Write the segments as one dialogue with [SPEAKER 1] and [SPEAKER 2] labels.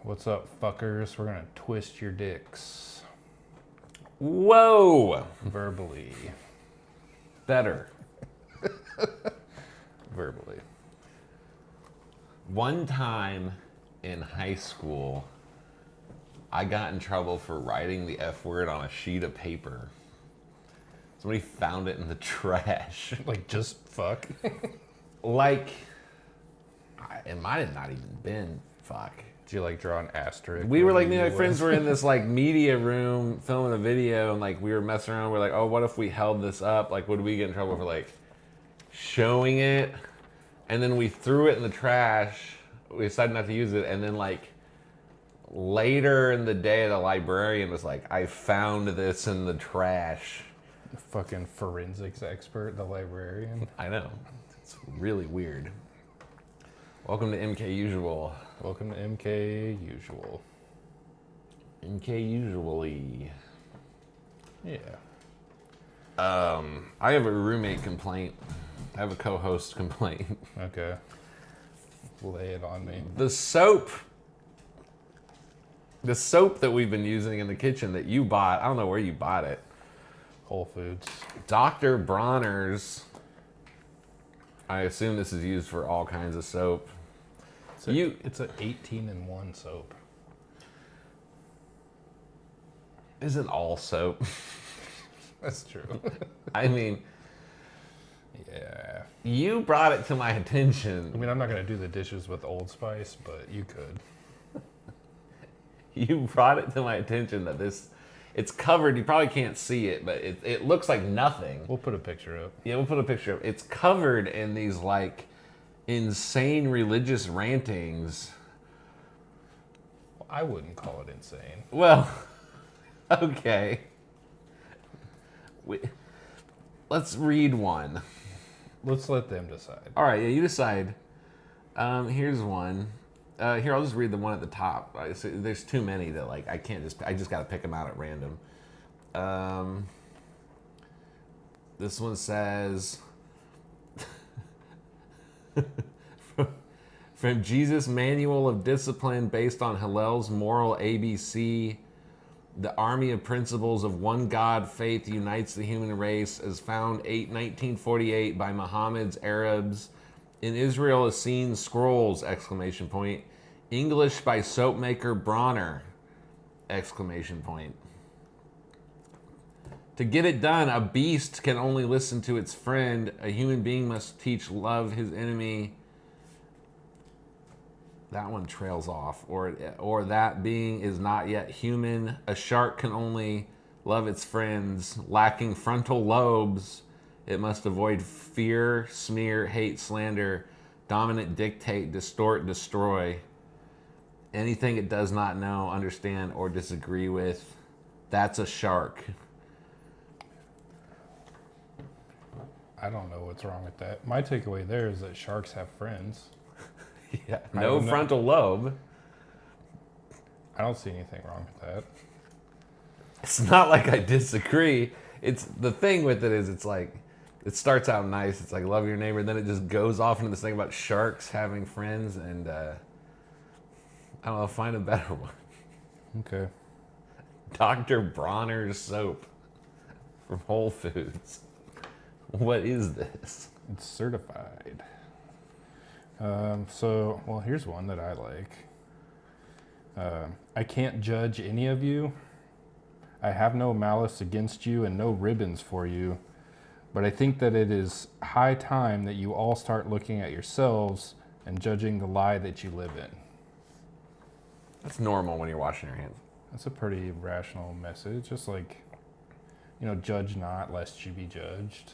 [SPEAKER 1] What's up, fuckers? We're gonna twist your dicks.
[SPEAKER 2] Whoa!
[SPEAKER 1] Verbally.
[SPEAKER 2] Better.
[SPEAKER 1] Verbally.
[SPEAKER 2] One time in high school, I got in trouble for writing the F word on a sheet of paper. Somebody found it in the trash.
[SPEAKER 1] Like, just fuck.
[SPEAKER 2] Like, it might have not even been fuck.
[SPEAKER 1] Did you, like, draw an asterisk?
[SPEAKER 2] We were like, me and my friends were in this like media room filming a video, and like we were messing around. We're like, oh, what if we held this up? Like, would we get in trouble for like showing it? And then we threw it in the trash. We decided not to use it, and then like later in the day, the librarian was like, I found this in the trash.
[SPEAKER 1] Fucking forensics expert, the librarian.
[SPEAKER 2] I know. It's really weird. Welcome to MKUsual.
[SPEAKER 1] Welcome to MKUsual.
[SPEAKER 2] MKUsually.
[SPEAKER 1] Yeah.
[SPEAKER 2] I have a roommate complaint. I have a co-host complaint.
[SPEAKER 1] Okay. Lay it on me.
[SPEAKER 2] The soap that we've been using in the kitchen that you bought, I don't know where you bought it.
[SPEAKER 1] Whole Foods.
[SPEAKER 2] Dr. Bronner's. I assume this is used for all kinds of soap.
[SPEAKER 1] It's a 18-in-1 soap.
[SPEAKER 2] Isn't all soap?
[SPEAKER 1] That's true.
[SPEAKER 2] I mean,
[SPEAKER 1] Yeah.
[SPEAKER 2] you brought it to my attention.
[SPEAKER 1] I mean, I'm not gonna do the dishes with Old Spice, but you could.
[SPEAKER 2] You brought it to my attention that it's covered. You probably can't see it, but it looks like nothing.
[SPEAKER 1] We'll put a picture up.
[SPEAKER 2] Yeah, we'll put a picture of it. It's covered in these like insane religious rantings.
[SPEAKER 1] I wouldn't call it insane.
[SPEAKER 2] Well, okay. Let's read one.
[SPEAKER 1] Let's let them decide.
[SPEAKER 2] All right, yeah, you decide. Here's one. Here, I'll just read the one at the top. There's too many that like I just got to pick them out at random. This one says, from Jesus' Manual of Discipline based on Hillel's Moral ABC, the army of principles of one God faith unites the human race as found 1948 by Muhammad's Arabs. In Israel Essene Scrolls! Exclamation point. English by soapmaker Bronner! Exclamation point. To get it done, a beast can only listen to its friend. A human being must teach love his enemy. That one trails off. Or that being is not yet human. A shark can only love its friends. Lacking frontal lobes, it must avoid fear, smear, hate, slander, dominate, dictate, distort, destroy. Anything it does not know, understand, or disagree with, that's a shark.
[SPEAKER 1] I don't know what's wrong with that. My takeaway there is that sharks have friends.
[SPEAKER 2] Yeah, no frontal lobe.
[SPEAKER 1] I don't see anything wrong with that.
[SPEAKER 2] It's not like I disagree. It's the thing with it is it's like it starts out nice. It's like love your neighbor, and then it just goes off into this thing about sharks having friends, and I don't know. Find a better one.
[SPEAKER 1] Okay.
[SPEAKER 2] Dr. Bronner's soap from Whole Foods. What is this?
[SPEAKER 1] It's certified. Well, here's one that I like. I can't judge any of you. I have no malice against you and no ribbons for you. But I think that it is high time that you all start looking at yourselves and judging the lie that you live in.
[SPEAKER 2] That's normal when you're washing your hands.
[SPEAKER 1] That's a pretty rational message. Just like, judge not lest you be judged.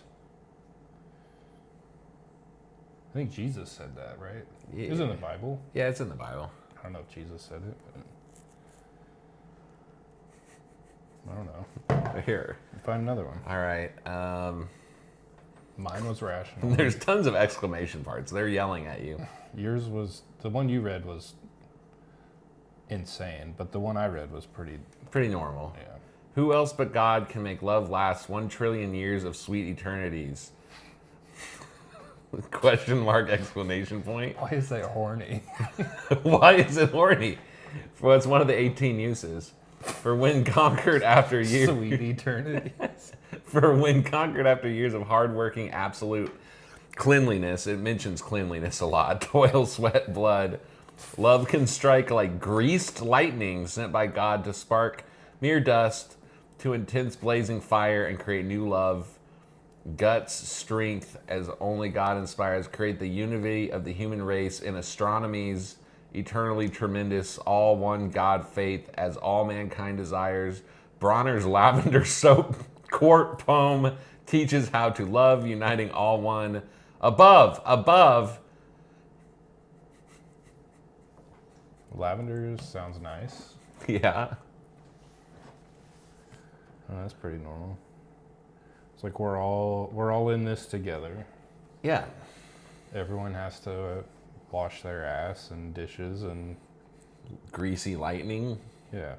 [SPEAKER 1] I think Jesus said that, right?
[SPEAKER 2] Yeah.
[SPEAKER 1] It was in the Bible.
[SPEAKER 2] Yeah, it's in the Bible.
[SPEAKER 1] I don't know if Jesus said it, but I don't know.
[SPEAKER 2] Here.
[SPEAKER 1] Find another one.
[SPEAKER 2] All right.
[SPEAKER 1] Mine was rational.
[SPEAKER 2] There's tons of exclamation parts. They're yelling at you.
[SPEAKER 1] Yours was, the one you read was insane, but the one I read was pretty
[SPEAKER 2] normal.
[SPEAKER 1] Yeah.
[SPEAKER 2] Who else but God can make love last 1 trillion years of sweet eternities? Question mark, exclamation point.
[SPEAKER 1] Why is that horny?
[SPEAKER 2] Why is it horny? Well, it's one of the 18 uses. For when conquered after years.
[SPEAKER 1] Sweet eternity.
[SPEAKER 2] For when conquered after years of hardworking, absolute cleanliness. It mentions cleanliness a lot. Toil, sweat, blood. Love can strike like greased lightning sent by God to spark mere dust to intense blazing fire and create new love. Guts, strength, as only God inspires, create the unity of the human race in astronomy's eternally tremendous, all one God faith, as all mankind desires. Bronner's lavender soap court poem teaches how to love, uniting all one. Above.
[SPEAKER 1] Lavender sounds nice.
[SPEAKER 2] Yeah.
[SPEAKER 1] Oh, that's pretty normal. It's like we're all in this together.
[SPEAKER 2] Yeah.
[SPEAKER 1] Everyone has to wash their ass and dishes and
[SPEAKER 2] Greasy lightning.
[SPEAKER 1] yeah.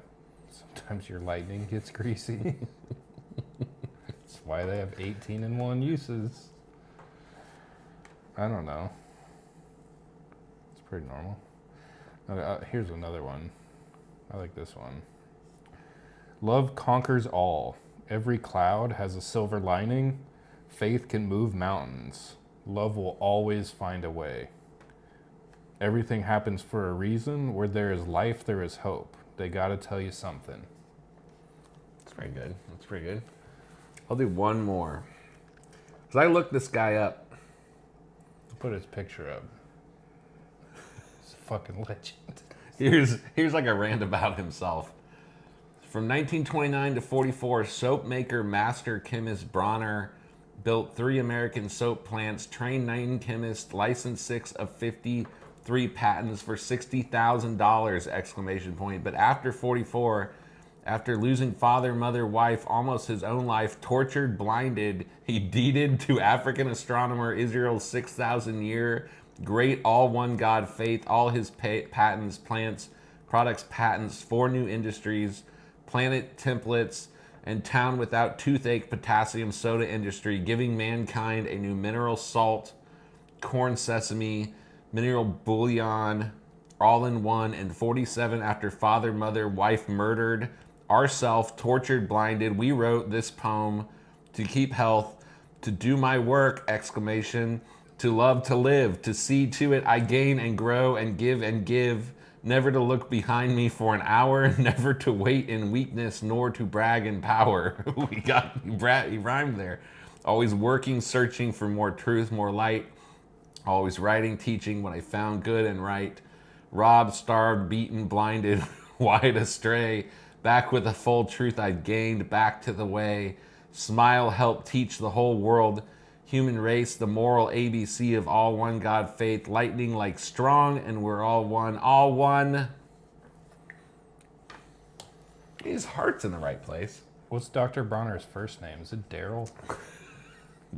[SPEAKER 1] Sometimes your lightning gets greasy. That's why they have 18 in one uses. I don't know. It's pretty normal. Okay, here's another one. I like this one. Love conquers all. Every cloud has a silver lining. Faith can move mountains. Love will always find a way. Everything happens for a reason. Where there is life, there is hope. They got to tell you something.
[SPEAKER 2] That's pretty good. That's pretty good. I'll do one more. Because I looked this guy up.
[SPEAKER 1] Put his picture up. He's a fucking legend.
[SPEAKER 2] Here's like a rant about himself. From 1929 to 44, soap maker, master chemist Bronner built 3 American soap plants, trained 9 chemists, licensed 6 of 53 patents for $60,000! Exclamation point. But after 44, after losing father, mother, wife, almost his own life, tortured, blinded, he deeded to African astronomer Israel's 6,000-year great all one God faith, all his patents, plants, products, patents, 4 new industries, planet templates, and town without toothache potassium soda industry, giving mankind a new mineral salt, corn sesame, mineral bouillon, all in one, and 47 after father, mother, wife murdered, ourself tortured, blinded, we wrote this poem to keep health, to do my work, exclamation, to love, to live, to see to it I gain and grow and give, never to look behind me for an hour, never to wait in weakness, nor to brag in power. He rhymed there. Always working, searching for more truth, more light, always writing, teaching what I found good and right, robbed, starved, beaten, blinded, wide astray, back with the full truth I'd gained, back to the way, smile, help teach the whole world, human race, the moral ABC of all one God faith, lightning like strong, and we're all one, all one. His heart's in the right place.
[SPEAKER 1] What's Dr. Bronner's first name? Is it Daryl?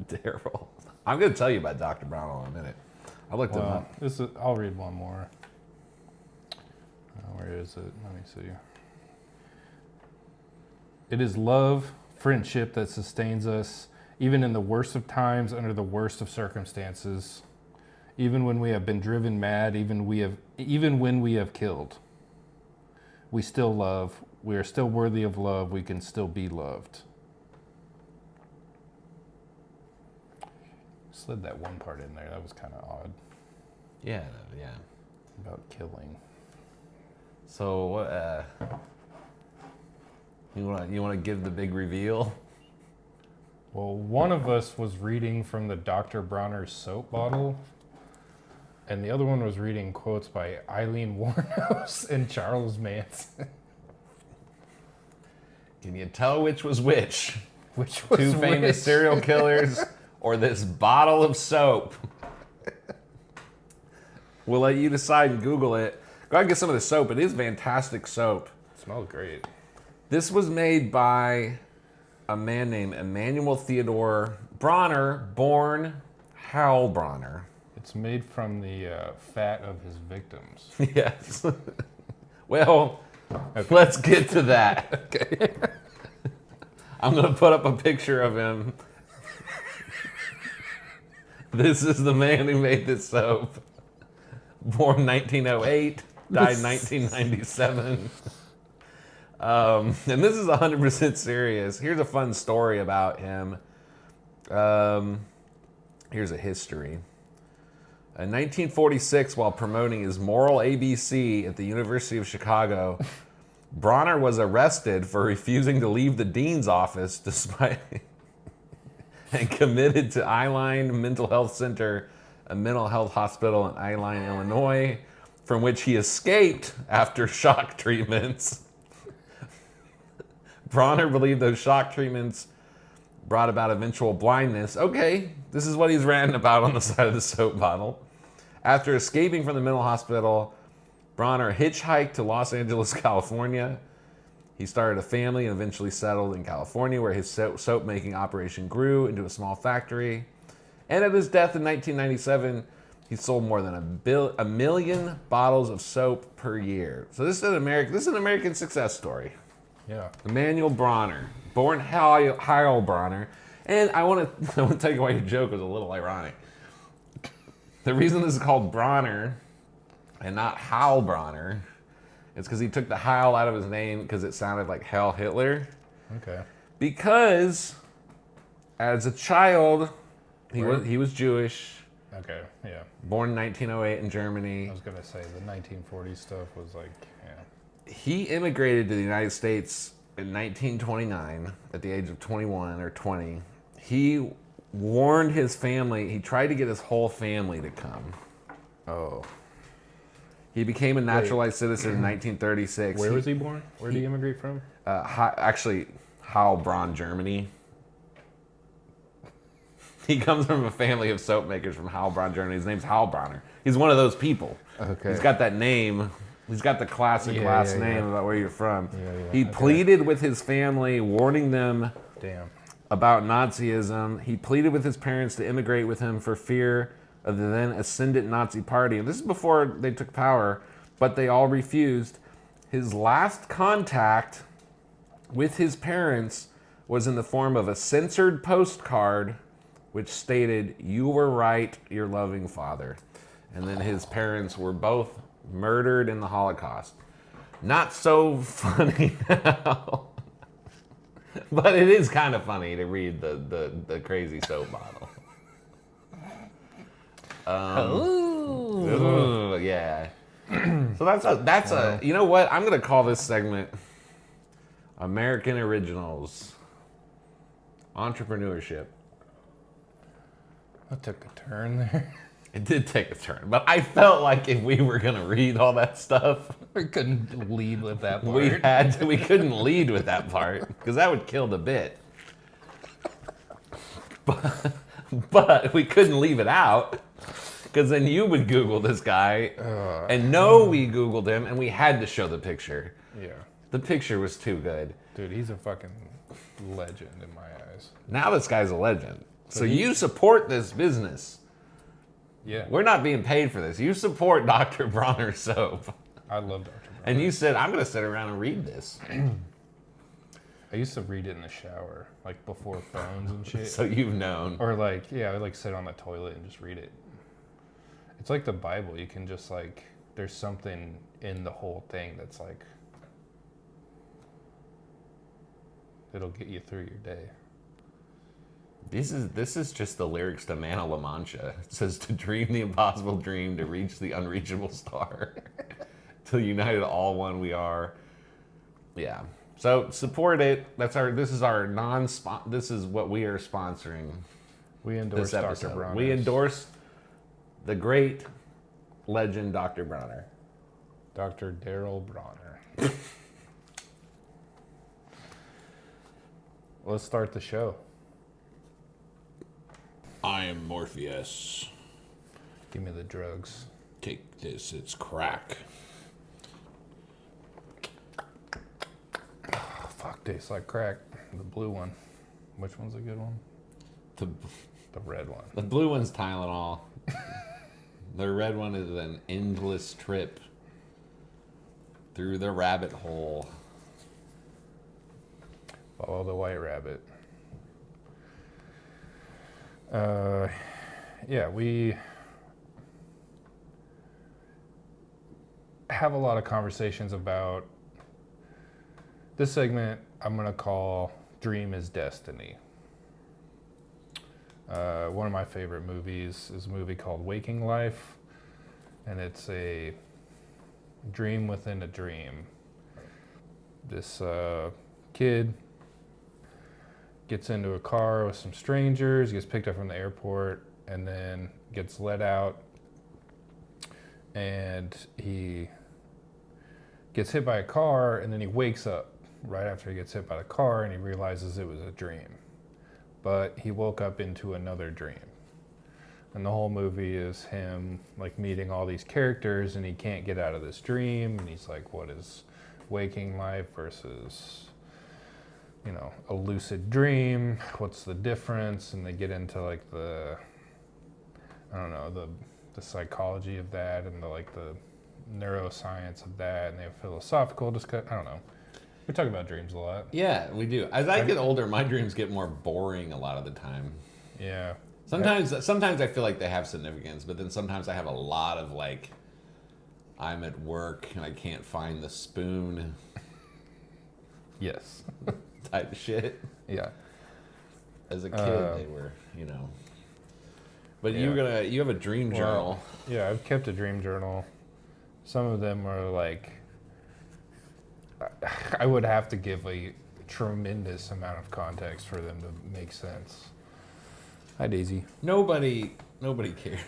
[SPEAKER 2] Daryl. I'm going to tell you about Dr. Brown in a minute. I looked him up.
[SPEAKER 1] I'll read one more. Where is it? Let me see. It is love, friendship that sustains us, even in the worst of times, under the worst of circumstances, even when we have been driven mad, even when we have killed. We still love. We are still worthy of love. We can still be loved. Slid that one part in there. That was kind of odd.
[SPEAKER 2] Yeah.
[SPEAKER 1] About killing.
[SPEAKER 2] So, you want to give the big reveal?
[SPEAKER 1] Well, one of us was reading from the Dr. Bronner's soap bottle, and the other one was reading quotes by Eileen Wuornos and Charles Manson.
[SPEAKER 2] Can you tell which was which?
[SPEAKER 1] Which was
[SPEAKER 2] 2 famous
[SPEAKER 1] which?
[SPEAKER 2] serial killers or this bottle of soap? We'll let you decide and Google it. Go ahead and get some of the soap. It is fantastic soap.
[SPEAKER 1] It smells great.
[SPEAKER 2] This was made by a man named Emanuel Theodore Bronner, born Hal Bronner.
[SPEAKER 1] It's made from the fat of his victims.
[SPEAKER 2] Yes. Well, let's get to that.
[SPEAKER 1] Okay.
[SPEAKER 2] I'm going to put up a picture of him. This is the man who made this soap. Born 1908. died in 1997. And this is 100% serious. Here's a fun story about him. Here's a history. In 1946, while promoting his moral ABC at the University of Chicago, Bronner was arrested for refusing to leave the dean's office despite and committed to Eyeline Mental Health Center, a mental health hospital in Eyeline, Illinois, from which he escaped after shock treatments. Bronner believed those shock treatments brought about eventual blindness. Okay, this is what he's ranting about on the side of the soap bottle. After escaping from the mental hospital, Bronner hitchhiked to Los Angeles, California. He started a family and eventually settled in California, where his soap making operation grew into a small factory. And at his death in 1997, he sold more than a million bottles of soap per year. So this is an American success story.
[SPEAKER 1] Yeah.
[SPEAKER 2] Emmanuel Bronner, born Heil Bronner. And I want to tell you why your joke was a little ironic. The reason this is called Bronner and not Heil Bronner is because he took the Heil out of his name because it sounded like Heil Hitler.
[SPEAKER 1] Okay.
[SPEAKER 2] Because as a child, he was Jewish.
[SPEAKER 1] Okay. Yeah.
[SPEAKER 2] Born in 1908 in Germany.
[SPEAKER 1] I was gonna say the 1940s stuff was like, yeah.
[SPEAKER 2] He immigrated to the United States in 1929 at the age of 21 or 20. He warned his family. He tried to get his whole family to come.
[SPEAKER 1] Oh.
[SPEAKER 2] He became a naturalized citizen in 1936.
[SPEAKER 1] Where was he born? Where did he immigrate from?
[SPEAKER 2] Actually, Heilbronn, Germany. He comes from a family of soap makers from Heilbronn, Germany. His name's Heilbronner. He's one of those people.
[SPEAKER 1] Okay.
[SPEAKER 2] He's got that name. He's got the classic last name about where you're from.
[SPEAKER 1] Yeah.
[SPEAKER 2] He pleaded with his family, warning them
[SPEAKER 1] Damn.
[SPEAKER 2] about Nazism. He pleaded with his parents to immigrate with him for fear of the then ascendant Nazi party. And this is before they took power, but they all refused. His last contact with his parents was in the form of a censored postcard which stated, "You were right, your loving father." And then his parents were both murdered in the Holocaust. Not so funny now. But it is kind of funny to read the crazy soap bottle. Yeah. So that's a you know what? I'm gonna call this segment American Originals. Entrepreneurship.
[SPEAKER 1] That took a turn there.
[SPEAKER 2] It did take a turn, but I felt like if we were gonna read all that stuff,
[SPEAKER 1] We couldn't lead with that part.
[SPEAKER 2] we couldn't lead with that part because that would kill the bit. But we couldn't leave it out because then you would Google this guy and we Googled him and we had to show the picture.
[SPEAKER 1] Yeah.
[SPEAKER 2] The picture was too good.
[SPEAKER 1] Dude, he's a fucking legend in my eyes.
[SPEAKER 2] Now this guy's a legend. So you support this business.
[SPEAKER 1] Yeah.
[SPEAKER 2] We're not being paid for this. You support Dr. Bronner soap.
[SPEAKER 1] I love Dr. Bronner.
[SPEAKER 2] And you said, I'm going to sit around and read this.
[SPEAKER 1] I used to read it in the shower, like before phones and shit.
[SPEAKER 2] So you've known.
[SPEAKER 1] Or like, yeah, I would like sit on the toilet and just read it. It's like the Bible. You can just like, there's something in the whole thing that's like, it'll get you through your day.
[SPEAKER 2] This is just the lyrics to Man of La Mancha. It says, to dream the impossible dream, to reach the unreachable star. Till united all one we are. Yeah. So support it. This is what we are sponsoring.
[SPEAKER 1] We endorse
[SPEAKER 2] This episode.
[SPEAKER 1] Dr. Bronner.
[SPEAKER 2] We endorse the great legend Dr. Bronner.
[SPEAKER 1] Dr. Daryl Bronner. Let's start the show.
[SPEAKER 3] I am Morpheus.
[SPEAKER 1] Give me the drugs.
[SPEAKER 3] Take this, it's crack.
[SPEAKER 1] Oh, fuck, tastes like crack. The blue one. Which one's a good one?
[SPEAKER 2] The
[SPEAKER 1] red one.
[SPEAKER 2] The blue one's Tylenol. The red one is an endless trip through the rabbit hole.
[SPEAKER 1] Follow the white rabbit. Yeah, we have a lot of conversations about this segment. I'm gonna call "Dream is Destiny." One of my favorite movies is a movie called Waking Life, and it's a dream within a dream. This kid gets into a car with some strangers, gets picked up from the airport, and then gets let out, and he gets hit by a car, and then he wakes up right after he gets hit by the car, and he realizes it was a dream. But he woke up into another dream. And the whole movie is him like meeting all these characters, and he can't get out of this dream, and he's like, what is waking life versus, you know, a lucid dream? What's the difference? And they get into like the, I don't know, the psychology of that, and the neuroscience of that, and they have philosophical discussion. I don't know. We talk about dreams a lot.
[SPEAKER 2] Yeah, we do. As I get older, my dreams get more boring a lot of the time.
[SPEAKER 1] Yeah.
[SPEAKER 2] Sometimes I feel like they have significance, but then sometimes I have a lot of like, I'm at work and I can't find the spoon
[SPEAKER 1] Yes.
[SPEAKER 2] type shit.
[SPEAKER 1] Yeah.
[SPEAKER 2] As a kid, they were, you know. But
[SPEAKER 1] Yeah.
[SPEAKER 2] you have a dream journal.
[SPEAKER 1] Yeah, I've kept a dream journal. Some of them are like, I would have to give a tremendous amount of context for them to make sense. Hi, Daisy.
[SPEAKER 2] Nobody cares.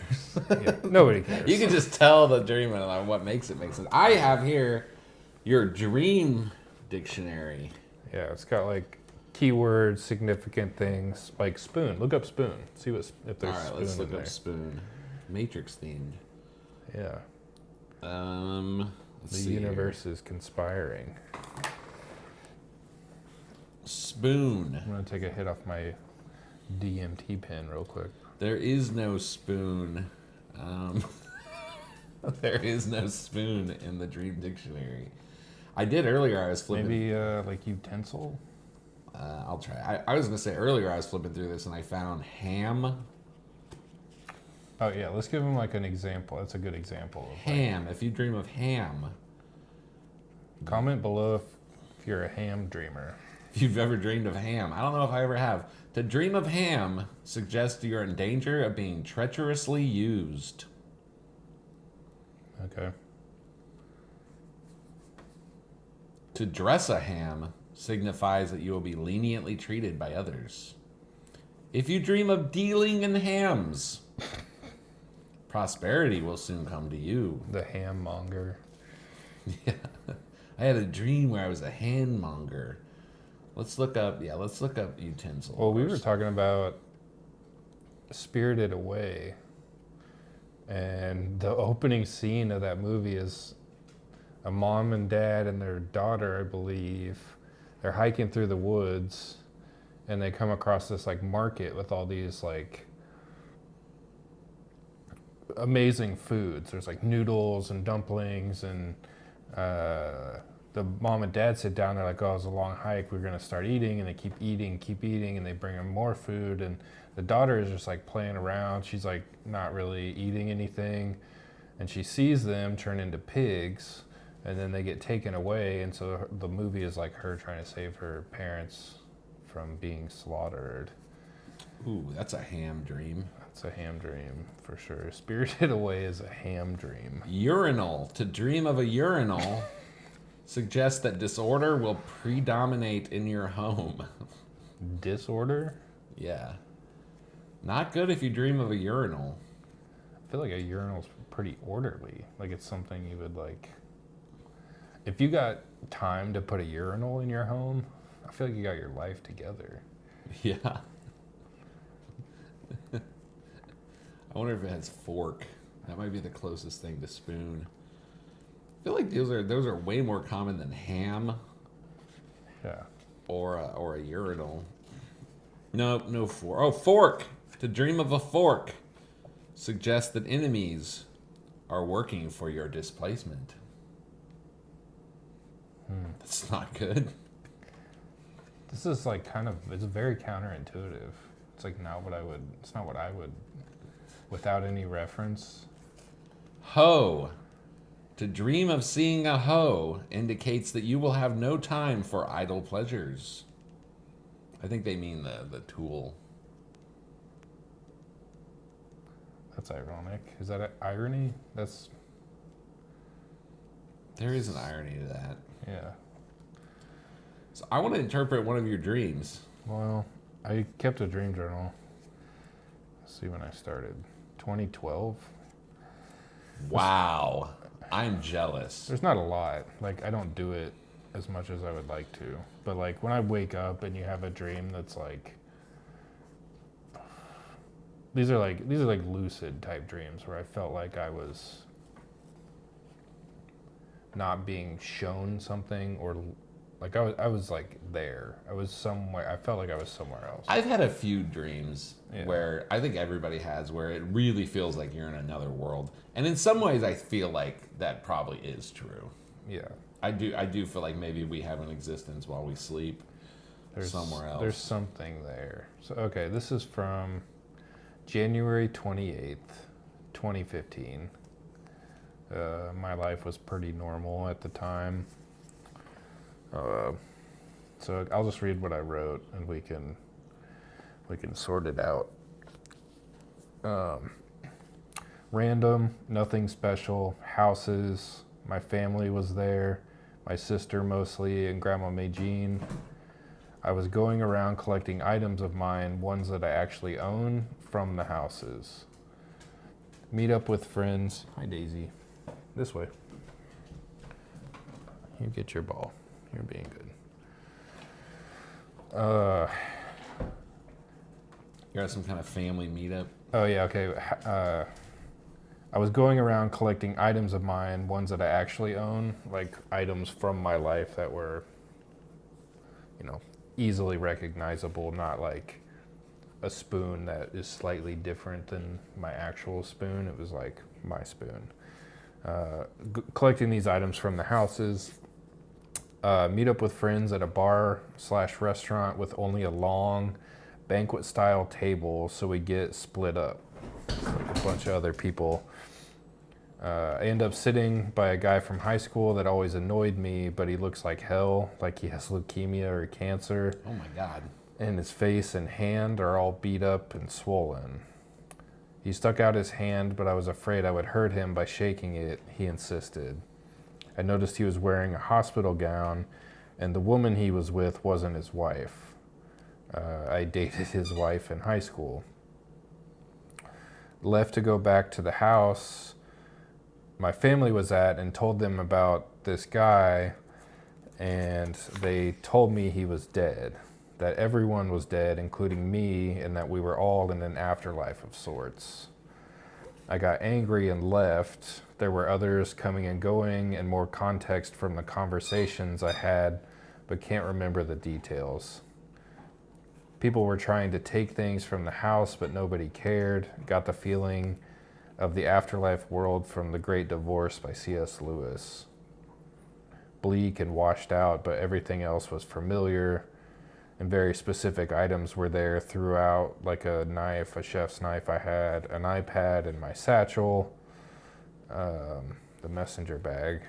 [SPEAKER 1] Yeah, nobody cares.
[SPEAKER 2] You can just tell the dream and like what makes it make sense. I have here your dream dictionary.
[SPEAKER 1] Yeah, it's got like keywords, significant things, like spoon. Look up spoon. See if there's
[SPEAKER 2] All right,
[SPEAKER 1] spoon
[SPEAKER 2] let's
[SPEAKER 1] in
[SPEAKER 2] look
[SPEAKER 1] there.
[SPEAKER 2] up spoon. Matrix themed.
[SPEAKER 1] Yeah.
[SPEAKER 2] Let's
[SPEAKER 1] The
[SPEAKER 2] see
[SPEAKER 1] universe is conspiring.
[SPEAKER 2] Spoon.
[SPEAKER 1] I'm gonna take a hit off my DMT pen real quick.
[SPEAKER 2] There is no spoon. There is no spoon in the dream dictionary. I did earlier. I was flipping.
[SPEAKER 1] Maybe like utensil.
[SPEAKER 2] I'll try. I was gonna say earlier. I was flipping through this and I found ham.
[SPEAKER 1] Oh yeah, let's give him like an example. That's a good example. Of,
[SPEAKER 2] Ham. If you dream of ham,
[SPEAKER 1] comment below if you're a ham dreamer.
[SPEAKER 2] if you've ever dreamed of ham. I don't know if I ever have. To dream of ham suggests you're in danger of being treacherously used.
[SPEAKER 1] Okay.
[SPEAKER 2] To dress a ham signifies that you will be leniently treated by others. If you dream of dealing in hams, prosperity will soon come to you.
[SPEAKER 1] The ham monger.
[SPEAKER 2] Yeah. I had a dream where I was a ham monger. Let's look up utensil.
[SPEAKER 1] Well, we were talking about Spirited Away, and the opening scene of that movie is a mom and dad and their daughter, I believe. They're hiking through the woods, and they come across this like market with all these like amazing foods. There's like noodles and dumplings, and the mom and dad sit down. They're like, "Oh, it's a long hike. We're gonna start eating," and they keep eating, and they bring them more food. And the daughter is just like playing around. She's like not really eating anything, and she sees them turn into pigs, and then they get taken away. And so the movie is like her trying to save her parents from being slaughtered.
[SPEAKER 2] Ooh, that's a ham dream.
[SPEAKER 1] It's a ham dream for sure. Spirited Away is a ham dream.
[SPEAKER 2] Urinal. To dream of a urinal suggests that disorder will predominate in your home.
[SPEAKER 1] Disorder?
[SPEAKER 2] Yeah. Not good if you dream of a urinal.
[SPEAKER 1] I feel like a urinal's pretty orderly. Like it's something you would like. If you got time to put a urinal in your home, I feel like you got your life together.
[SPEAKER 2] Yeah. I wonder if it has fork. That might be the closest thing to spoon. I feel like those are way more common than ham
[SPEAKER 1] Yeah.
[SPEAKER 2] or a urinal. No fork. Oh, fork. To dream of a fork suggests that enemies are working for your displacement. That's not good.
[SPEAKER 1] This is like it's very counterintuitive. It's like it's not what I would, without any reference.
[SPEAKER 2] Hoe. To dream of seeing a hoe indicates that you will have no time for idle pleasures. I think they mean the tool.
[SPEAKER 1] That's ironic. Is that irony? That's,
[SPEAKER 2] There is an irony to that.
[SPEAKER 1] yeah.
[SPEAKER 2] So I want to interpret one of your dreams.
[SPEAKER 1] Well, I kept a dream journal. Let's see when I started. 2012.
[SPEAKER 2] Wow. I'm jealous.
[SPEAKER 1] There's not a lot. Like, I don't do it as much as I would like to. But, like, when I wake up and you have a dream that's like, these are like lucid type dreams where I felt like I was not being shown something, or like I was like there. I was somewhere. I felt like I was somewhere else.
[SPEAKER 2] I've had a few dreams
[SPEAKER 1] Yeah.
[SPEAKER 2] where I think everybody has, where it really feels like you're in another world. And in some ways I feel like that probably is true.
[SPEAKER 1] Yeah.
[SPEAKER 2] I do feel like maybe we have an existence while we sleep somewhere else.
[SPEAKER 1] There's something there. So okay, this is from January 28th, 2015. My life was pretty normal at the time. So I'll just read what I wrote, and we can sort it out. Random, nothing special. Houses. My family was there. My sister mostly, and Grandma Jean. I was going around collecting items of mine, ones that I actually own, from the houses. Meet up with friends. Hi, Daisy. This way. You get your ball. You're being good.
[SPEAKER 2] You're at some kind of family meetup.
[SPEAKER 1] Oh, yeah, okay. I was going around collecting items of mine, ones that I actually own, like items from my life that were, easily recognizable, not like a spoon that is slightly different than my actual spoon. It was like my spoon. Collecting these items from the houses. Meet up with friends at a bar/restaurant with only a long banquet style table, so we get split up. Like a bunch of other people. I end up sitting by a guy from high school that always annoyed me, but he looks like hell, like he has leukemia or cancer.
[SPEAKER 2] Oh my God.
[SPEAKER 1] And his face and hand are all beat up and swollen. He stuck out his hand, but I was afraid I would hurt him by shaking it. He insisted. I noticed he was wearing a hospital gown, and the woman he was with wasn't his wife. I dated his wife in high school. Left to go back to the house my family was at and told them about this guy, and they told me he was dead, that everyone was dead, including me, and that we were all in an afterlife of sorts. I got angry and left. There were others coming and going, and more context from the conversations I had, but can't remember the details. People were trying to take things from the house, but nobody cared. Got the feeling of the afterlife world from The Great Divorce by C.S. Lewis. Bleak and washed out, but everything else was familiar, and very specific items were there throughout, like a knife, a chef's knife I had, an iPad in my satchel, the messenger bag,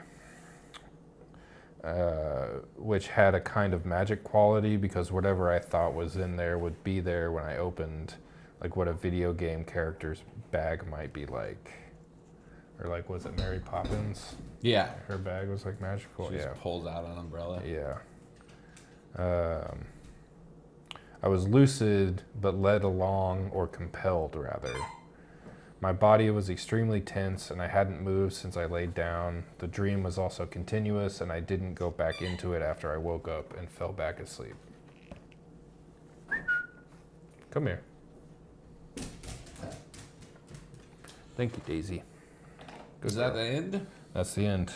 [SPEAKER 1] which had a kind of magic quality because whatever I thought was in there would be there when I opened, like what a video game character's bag might be like. Or like, was it Mary Poppins?
[SPEAKER 2] Yeah.
[SPEAKER 1] Her bag was like magical.
[SPEAKER 2] She
[SPEAKER 1] Yeah.
[SPEAKER 2] just pulls out an umbrella.
[SPEAKER 1] Yeah. I was lucid, but led along, or compelled rather. My body was extremely tense, and I hadn't moved since I laid down. The dream was also continuous, and I didn't go back into it after I woke up and fell back asleep. Come here. Thank you, Daisy.
[SPEAKER 2] Is that the end?
[SPEAKER 1] That's the end.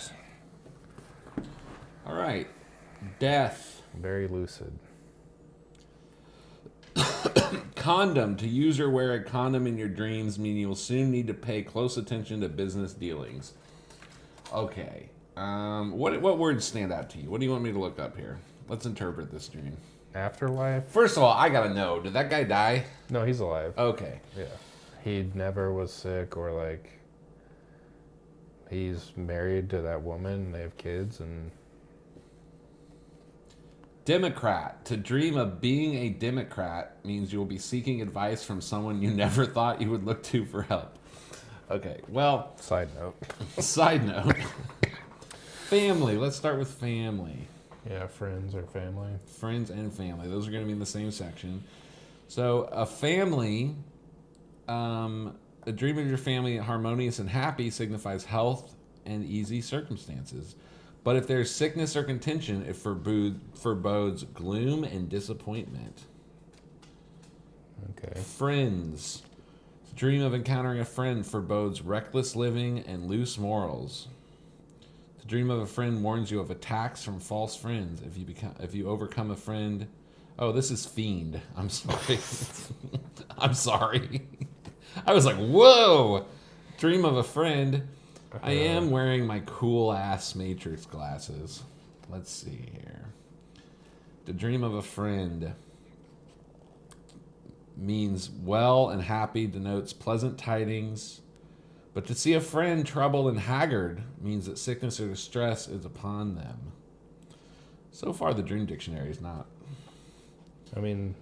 [SPEAKER 2] All right. Death.
[SPEAKER 1] Very lucid.
[SPEAKER 2] Condom. To use or wear a condom in your dreams mean you will soon need to pay close attention to business dealings. Okay. What words stand out to you? What do you want me to look up here? Let's interpret this dream.
[SPEAKER 1] Afterlife?
[SPEAKER 2] First of all, I gotta know, did that guy die?
[SPEAKER 1] No, he's alive.
[SPEAKER 2] Okay.
[SPEAKER 1] Yeah. He never was sick or like he's married to that woman. They have kids, and
[SPEAKER 2] Democrat. To dream of being a Democrat means you will be seeking advice from someone you never thought you would look to for help. Okay, well,
[SPEAKER 1] side note.
[SPEAKER 2] side note. Family. Let's start with family.
[SPEAKER 1] Yeah, friends or family.
[SPEAKER 2] Friends and family. Those are going to be in the same section. So a family, a dream of your family harmonious and happy signifies health and easy circumstances. But if there's sickness or contention, it forebodes gloom and disappointment.
[SPEAKER 1] Okay.
[SPEAKER 2] Friends. Dream of encountering a friend forebodes reckless living and loose morals. The dream of a friend warns you of attacks from false friends. If you overcome a friend, oh, this is fiend. I'm sorry. I'm sorry. I was like, whoa. Dream of a friend. I am wearing my cool ass Matrix glasses. Let's see here. The dream of a friend means well and happy, denotes pleasant tidings. But to see a friend troubled and haggard means that sickness or distress is upon them. So far, the Dream Dictionary is not.
[SPEAKER 1] I mean,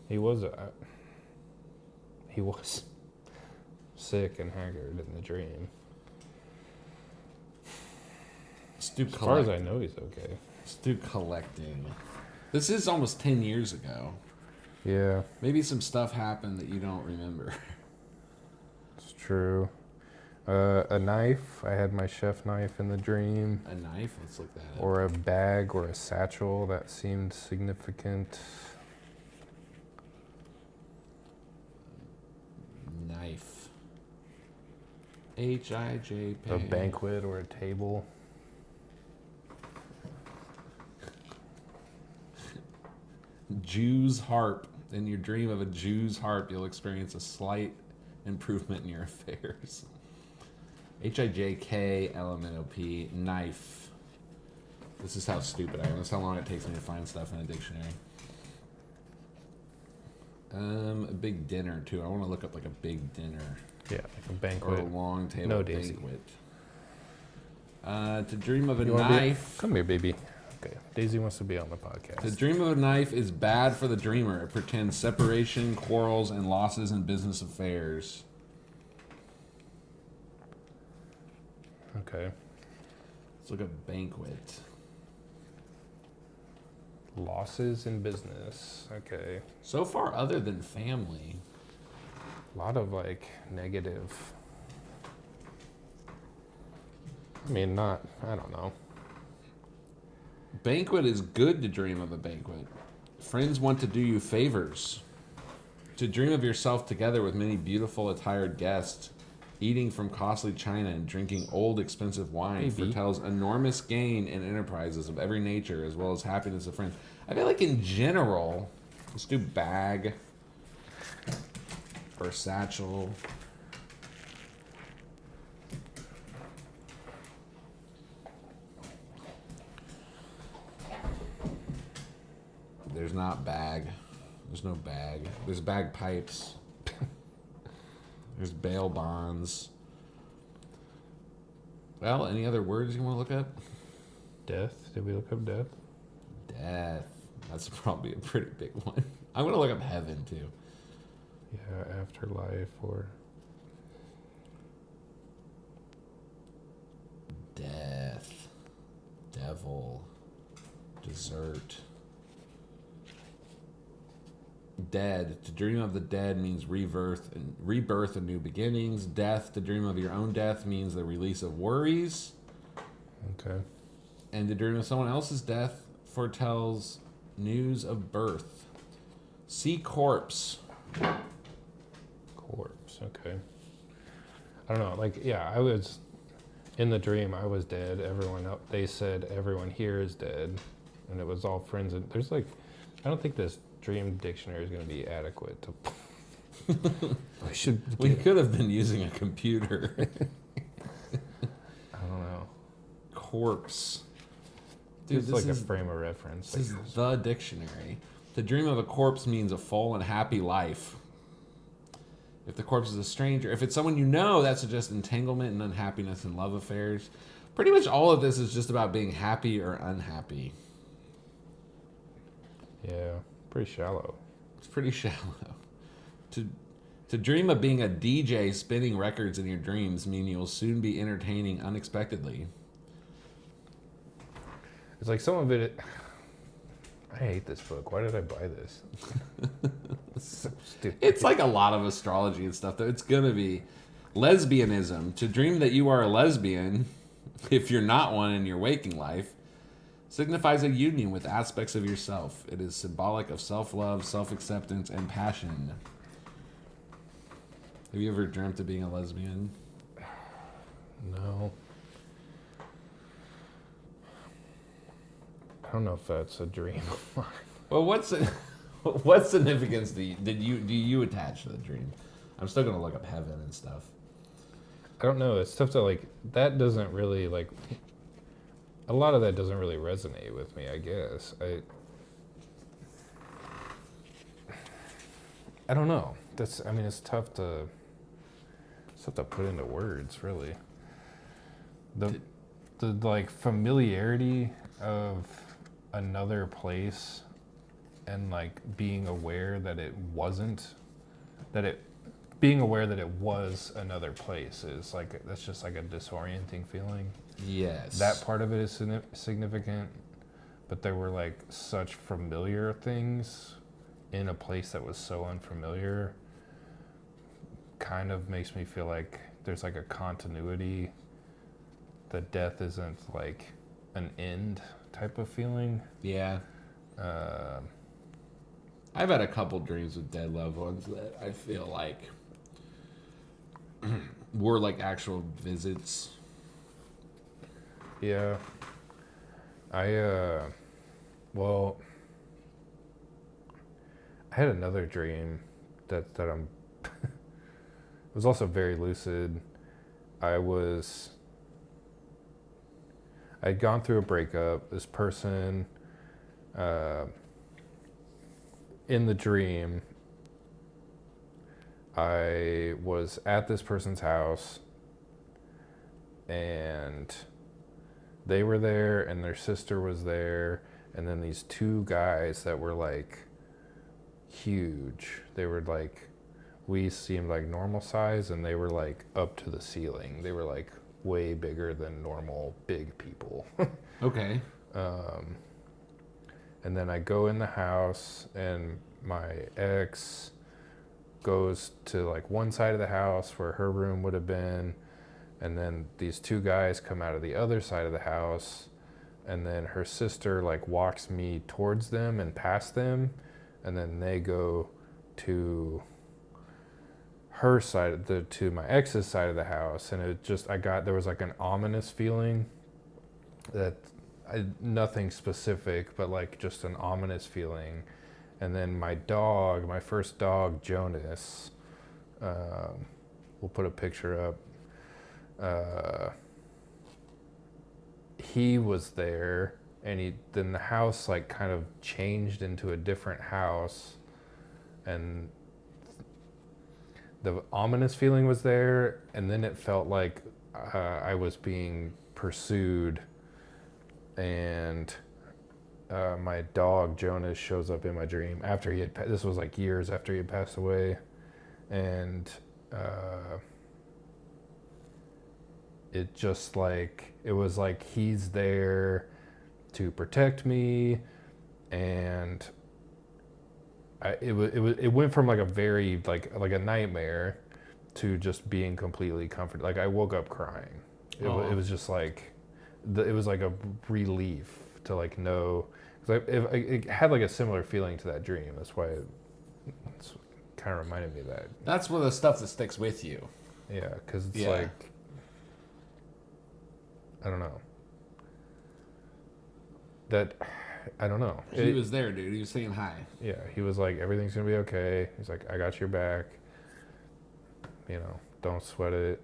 [SPEAKER 1] he was sick and haggard in the dream.
[SPEAKER 2] As
[SPEAKER 1] far as I know, he's okay.
[SPEAKER 2] Let's do collecting. This is almost 10 years ago.
[SPEAKER 1] Yeah,
[SPEAKER 2] Maybe some stuff happened that you don't remember.
[SPEAKER 1] it's true. A knife. I had my chef knife in the dream.
[SPEAKER 2] A knife? Let's look that up.
[SPEAKER 1] Or a bag or a satchel. That seemed significant.
[SPEAKER 2] Knife. H-I-J.
[SPEAKER 1] A banquet or a table.
[SPEAKER 2] Jew's harp. In your dream of a Jew's harp, you'll experience a slight improvement in your affairs. H-I-J-K-L-M-N-O-P. Knife. This is how stupid I am. This is how long it takes me to find stuff in a dictionary. A big dinner, too. I want to look up like a big dinner.
[SPEAKER 1] Yeah, like a
[SPEAKER 2] Or
[SPEAKER 1] banquet.
[SPEAKER 2] a long table
[SPEAKER 1] No, Daisy.
[SPEAKER 2] banquet. To dream of a
[SPEAKER 1] You wanna be-
[SPEAKER 2] knife.
[SPEAKER 1] Come here, baby. Okay, Daisy wants to be on the
[SPEAKER 2] To
[SPEAKER 1] podcast.
[SPEAKER 2] dream of a knife is bad for the dreamer. It portends separation, quarrels, and losses in business affairs.
[SPEAKER 1] Okay.
[SPEAKER 2] Let's look at banquet.
[SPEAKER 1] Losses in business. Okay.
[SPEAKER 2] So far, other than family.
[SPEAKER 1] A lot of like negative. I mean, I don't know.
[SPEAKER 2] Banquet is good to dream of a banquet. Friends want to do you favors. To dream of yourself together with many beautiful attired guests, eating from costly china and drinking old expensive wine
[SPEAKER 1] Maybe.
[SPEAKER 2] foretells enormous gain in enterprises of every nature as well as happiness of friends. I feel like in general, let's do bag or satchel. There's not bag. There's no bag. There's bagpipes. There's bail bonds. Well, any other words you want to look up?
[SPEAKER 1] Death. Did we look up death?
[SPEAKER 2] Death. That's probably a pretty big one. I'm going to look up heaven, too.
[SPEAKER 1] Yeah, afterlife or
[SPEAKER 2] Death. Devil. Dessert. Dead. To dream of the dead means rebirth and new beginnings. Death. To dream of your own death means the release of worries.
[SPEAKER 1] okay.
[SPEAKER 2] And to dream of someone else's death foretells news of birth. See corpse.
[SPEAKER 1] Corpse. Okay. I don't know. Like, yeah, I was in the dream. I was dead. Everyone else, they said everyone here is dead, and it was all friends. And there's like, I don't think this dream dictionary is going to be adequate to. I should.
[SPEAKER 2] We could have been using a computer.
[SPEAKER 1] I don't know.
[SPEAKER 2] Corpse. Dude,
[SPEAKER 1] It's like a frame of reference.
[SPEAKER 2] This is the dictionary. To dream of a corpse means a full and happy life. If the corpse is a stranger, if it's someone you know, that suggests entanglement and unhappiness in love affairs. Pretty much all of this is just about being happy or unhappy.
[SPEAKER 1] Yeah, pretty shallow.
[SPEAKER 2] It's pretty shallow. To dream of being a DJ spinning records in your dreams mean you will soon be entertaining unexpectedly.
[SPEAKER 1] It's like some of it. I hate this book. Why did I buy this? It's so stupid.
[SPEAKER 2] It's like a lot of astrology and stuff, though. It's going to be lesbianism. To dream that you are a lesbian, if you're not one in your waking life, signifies a union with aspects of yourself. It is symbolic of self-love, self-acceptance, and passion. Have you ever dreamt of being a lesbian?
[SPEAKER 1] No. I don't know if that's a dream of mine.
[SPEAKER 2] Well, what significance do you attach to the dream? I'm still gonna look up heaven and stuff.
[SPEAKER 1] I don't know. It's tough to like. That doesn't really like. A lot of that doesn't really resonate with me. I guess I don't know. That's. I mean, it's tough to. It's tough to put into words, really. The like familiarity of another place and like being aware that it wasn't being aware that it was another place is like that's just like a disorienting feeling.
[SPEAKER 2] Yes.
[SPEAKER 1] That part of it is significant, but there were like such familiar things in a place that was so unfamiliar kind of makes me feel like there's like a continuity, that death isn't like an end type of feeling.
[SPEAKER 2] Yeah. I've had a couple dreams with dead loved ones that I feel like were like actual visits.
[SPEAKER 1] Yeah. Well, I had another dream that I'm it was also very lucid. I'd gone through a breakup. This person in the dream, I was at this person's house and they were there and their sister was there, and then these two guys that were like huge. They were like, we seemed like normal size and they were like up to the ceiling. They were like way bigger than normal big people.
[SPEAKER 2] Okay.
[SPEAKER 1] And then I go in the house and my ex goes to like one side of the house where her room would have been, and then these two guys come out of the other side of the house, and then her sister like walks me towards them and past them, and then they go to her side, to my ex's side of the house, and it just there was like an ominous feeling that nothing specific, but like just an ominous feeling. And then my first dog, Jonas, we'll put a picture up. He was there, and then the house like kind of changed into a different house, and the ominous feeling was there, and then it felt like I was being pursued, and my dog Jonas shows up in my dream after this was like years after he had passed away, and it just like, it was like he's there to protect me, and it went from like a very like a nightmare to just being completely comforted. Like I woke up crying. It was just like it was like a relief to like know, because it had like a similar feeling to that dream. That's why it kind of reminded me of that.
[SPEAKER 2] That's one of the stuff that sticks with you.
[SPEAKER 1] Yeah, because it's
[SPEAKER 2] Yeah.
[SPEAKER 1] like, I don't know. I don't know.
[SPEAKER 2] He was there, dude. He was saying hi.
[SPEAKER 1] Yeah, he was like, everything's gonna be okay. He's like, I got your back. You know, don't sweat it.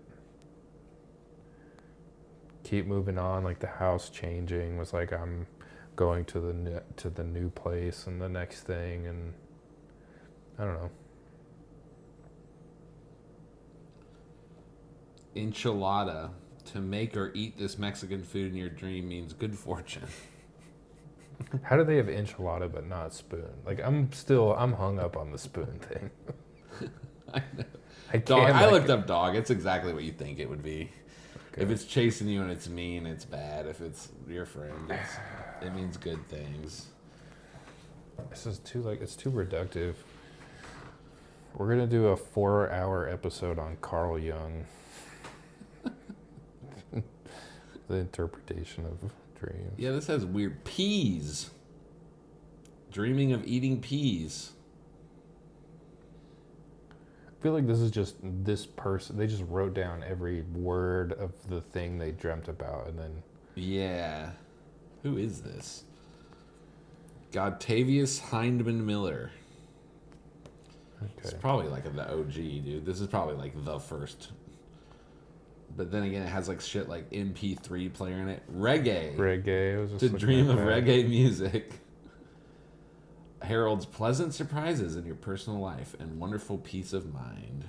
[SPEAKER 1] Keep moving on. Like the house changing was like, I'm going to the new place and the next thing, and I don't know.
[SPEAKER 2] enchilada. To make or eat this Mexican food in your dream means good fortune.
[SPEAKER 1] How do they have enchilada but not spoon? Like I'm hung up on the spoon thing.
[SPEAKER 2] I know.
[SPEAKER 1] I
[SPEAKER 2] Dog.
[SPEAKER 1] can't.
[SPEAKER 2] I looked up dog. It's exactly what you think it would be.
[SPEAKER 1] Okay.
[SPEAKER 2] If it's chasing you and it's mean, it's bad. If it's your friend, it means good things.
[SPEAKER 1] This is it's too reductive. We're gonna do a 4-hour episode on Carl Jung. The interpretation of dreams.
[SPEAKER 2] Yeah, this has weird peas. Dreaming of eating peas.
[SPEAKER 1] I feel like this is just this person. They just wrote down every word of the thing they dreamt about, and then.
[SPEAKER 2] Yeah. Who is this? Godtavius Hindman Miller.
[SPEAKER 1] Okay.
[SPEAKER 2] It's probably like the OG, dude. This is probably like the first. But then again, it has like shit like MP3 player in it.
[SPEAKER 1] Reggae. I was just
[SPEAKER 2] To
[SPEAKER 1] looking
[SPEAKER 2] dream
[SPEAKER 1] at
[SPEAKER 2] of
[SPEAKER 1] that.
[SPEAKER 2] reggae music. Heralds pleasant surprises in your personal life and wonderful peace of mind.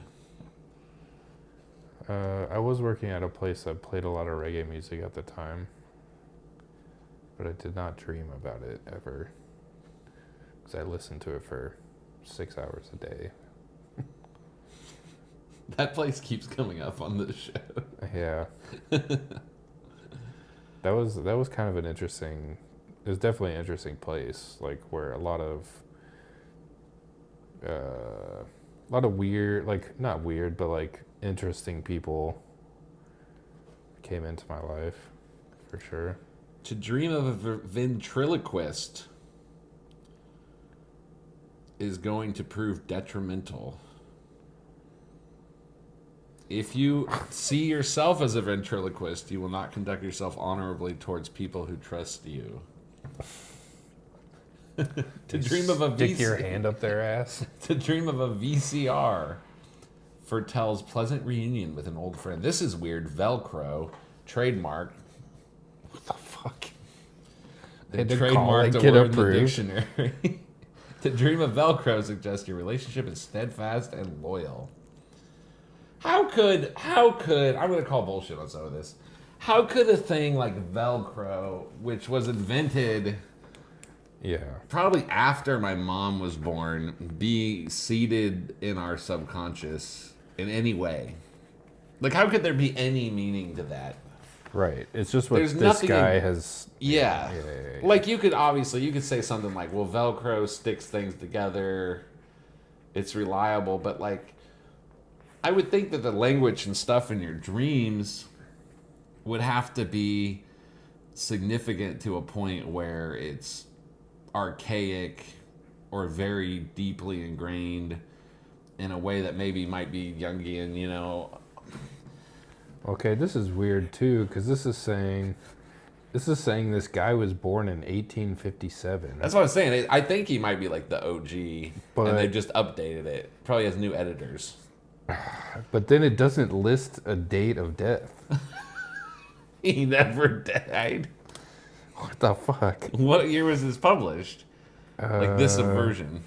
[SPEAKER 1] I was working at a place that played a lot of reggae music at the time, but I did not dream about it ever, because I listened to it for 6 hours a day.
[SPEAKER 2] That place keeps coming up on this show.
[SPEAKER 1] Yeah. That was kind of an interesting. It was definitely an interesting place, like where a lot of weird, like not weird, but like interesting people came into my life, for sure.
[SPEAKER 2] To dream of a ventriloquist is going to prove detrimental. If you see yourself as a ventriloquist, you will not conduct yourself honorably towards people who trust you. To dream of a
[SPEAKER 1] Stick your hand up their ass.
[SPEAKER 2] To dream of a VCR foretells pleasant reunion with an old friend. This is weird. Velcro, trademark.
[SPEAKER 1] What the fuck?
[SPEAKER 2] They
[SPEAKER 1] had to
[SPEAKER 2] trademarked
[SPEAKER 1] call and
[SPEAKER 2] a
[SPEAKER 1] get
[SPEAKER 2] word in the
[SPEAKER 1] approved.
[SPEAKER 2] dictionary. To dream of Velcro suggests your relationship is steadfast and loyal. How could I'm gonna call bullshit on some of this. How could a thing like Velcro, which was invented
[SPEAKER 1] Yeah.
[SPEAKER 2] probably after my mom was born, be seated in our subconscious in any way? Like, how could there be any meaning to that?
[SPEAKER 1] Right. It's just what
[SPEAKER 2] There's
[SPEAKER 1] this
[SPEAKER 2] nothing
[SPEAKER 1] guy
[SPEAKER 2] in-
[SPEAKER 1] has.
[SPEAKER 2] Yeah.
[SPEAKER 1] Yeah.
[SPEAKER 2] Like, you could say something like, well, Velcro sticks things together, it's reliable, but like, I would think that the language and stuff in your dreams would have to be significant to a point where it's archaic or very deeply ingrained in a way that maybe might be Jungian, you know.
[SPEAKER 1] Okay, this is weird too, because this is saying this guy was born in 1857.
[SPEAKER 2] That's what I was saying. I think he might be like the OG,
[SPEAKER 1] But-
[SPEAKER 2] and they've just updated it. Probably has new editors.
[SPEAKER 1] But then it doesn't list a date of death.
[SPEAKER 2] He never died.
[SPEAKER 1] What the fuck?
[SPEAKER 2] What year was this published? Like this version.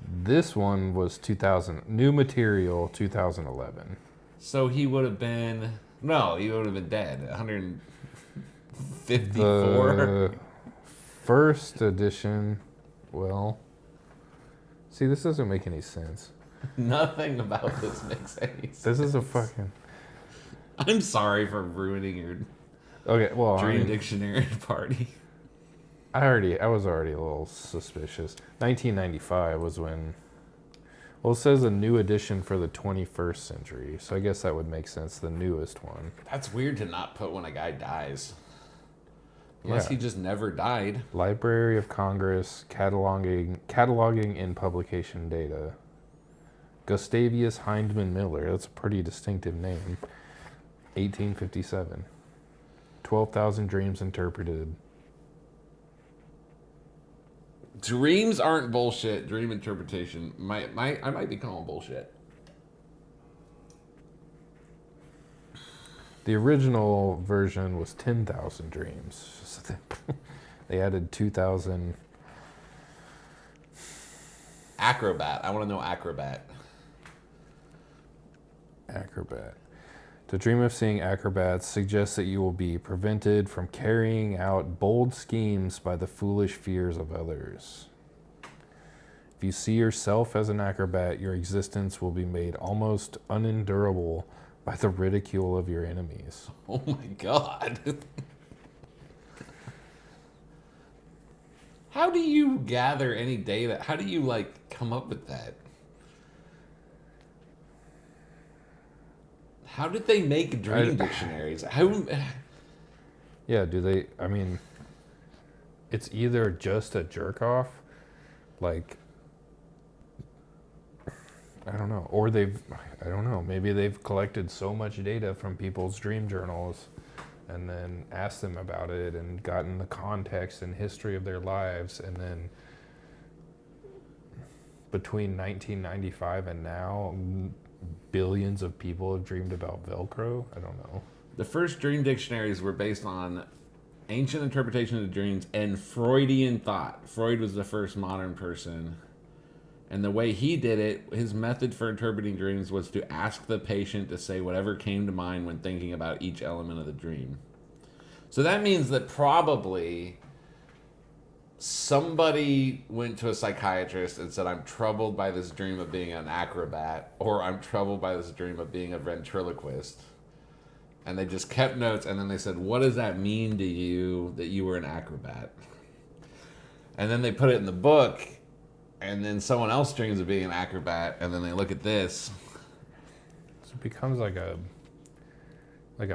[SPEAKER 1] This one was 2000. New material 2011.
[SPEAKER 2] So he would have been he would have been dead. 154.
[SPEAKER 1] The first edition. Well, see, this doesn't make any sense.
[SPEAKER 2] Nothing about this makes any sense.
[SPEAKER 1] This is a fucking.
[SPEAKER 2] I'm sorry for ruining your
[SPEAKER 1] Okay, well,
[SPEAKER 2] dream dictionary party.
[SPEAKER 1] I was already a little suspicious. 1995 was when. Well, it says a new edition for the 21st century, so I guess that would make sense. The newest one.
[SPEAKER 2] That's weird to not put when a guy dies. Unless
[SPEAKER 1] Yeah.
[SPEAKER 2] he just never died.
[SPEAKER 1] Library of Congress cataloging and publication data. Gustavius Hindman Miller. That's a pretty distinctive name. 1857. 12,000 dreams interpreted.
[SPEAKER 2] Dreams aren't bullshit. Dream interpretation I might be calling bullshit.
[SPEAKER 1] The original version was 10,000 dreams. They added 2,000.
[SPEAKER 2] Acrobat. I want to know acrobat.
[SPEAKER 1] Acrobat. To dream of seeing acrobats suggests that you will be prevented from carrying out bold schemes by the foolish fears of others. If you see yourself as an acrobat, your existence will be made almost unendurable by the ridicule of your enemies.
[SPEAKER 2] Oh my God. How do you gather any data? How do you like come up with that? How did they make dream dictionaries? How?
[SPEAKER 1] Yeah, do they? I mean, it's either just a jerk off, like, I don't know, or I don't know, maybe they've collected so much data from people's dream journals and then asked them about it and gotten the context and history of their lives, and then between 1995 and now, billions of people have dreamed about Velcro. I don't know.
[SPEAKER 2] The first dream dictionaries were based on ancient interpretation of dreams and Freudian thought. Freud was the first modern person. And the way he did it, his method for interpreting dreams was to ask the patient to say whatever came to mind when thinking about each element of the dream. So that means that probably somebody went to a psychiatrist and said, I'm troubled by this dream of being an acrobat, or I'm troubled by this dream of being a ventriloquist. And they just kept notes, and then they said, what does that mean to you that you were an acrobat? And then they put it in the book, and then someone else dreams of being an acrobat, and then they look at this.
[SPEAKER 1] So it becomes like a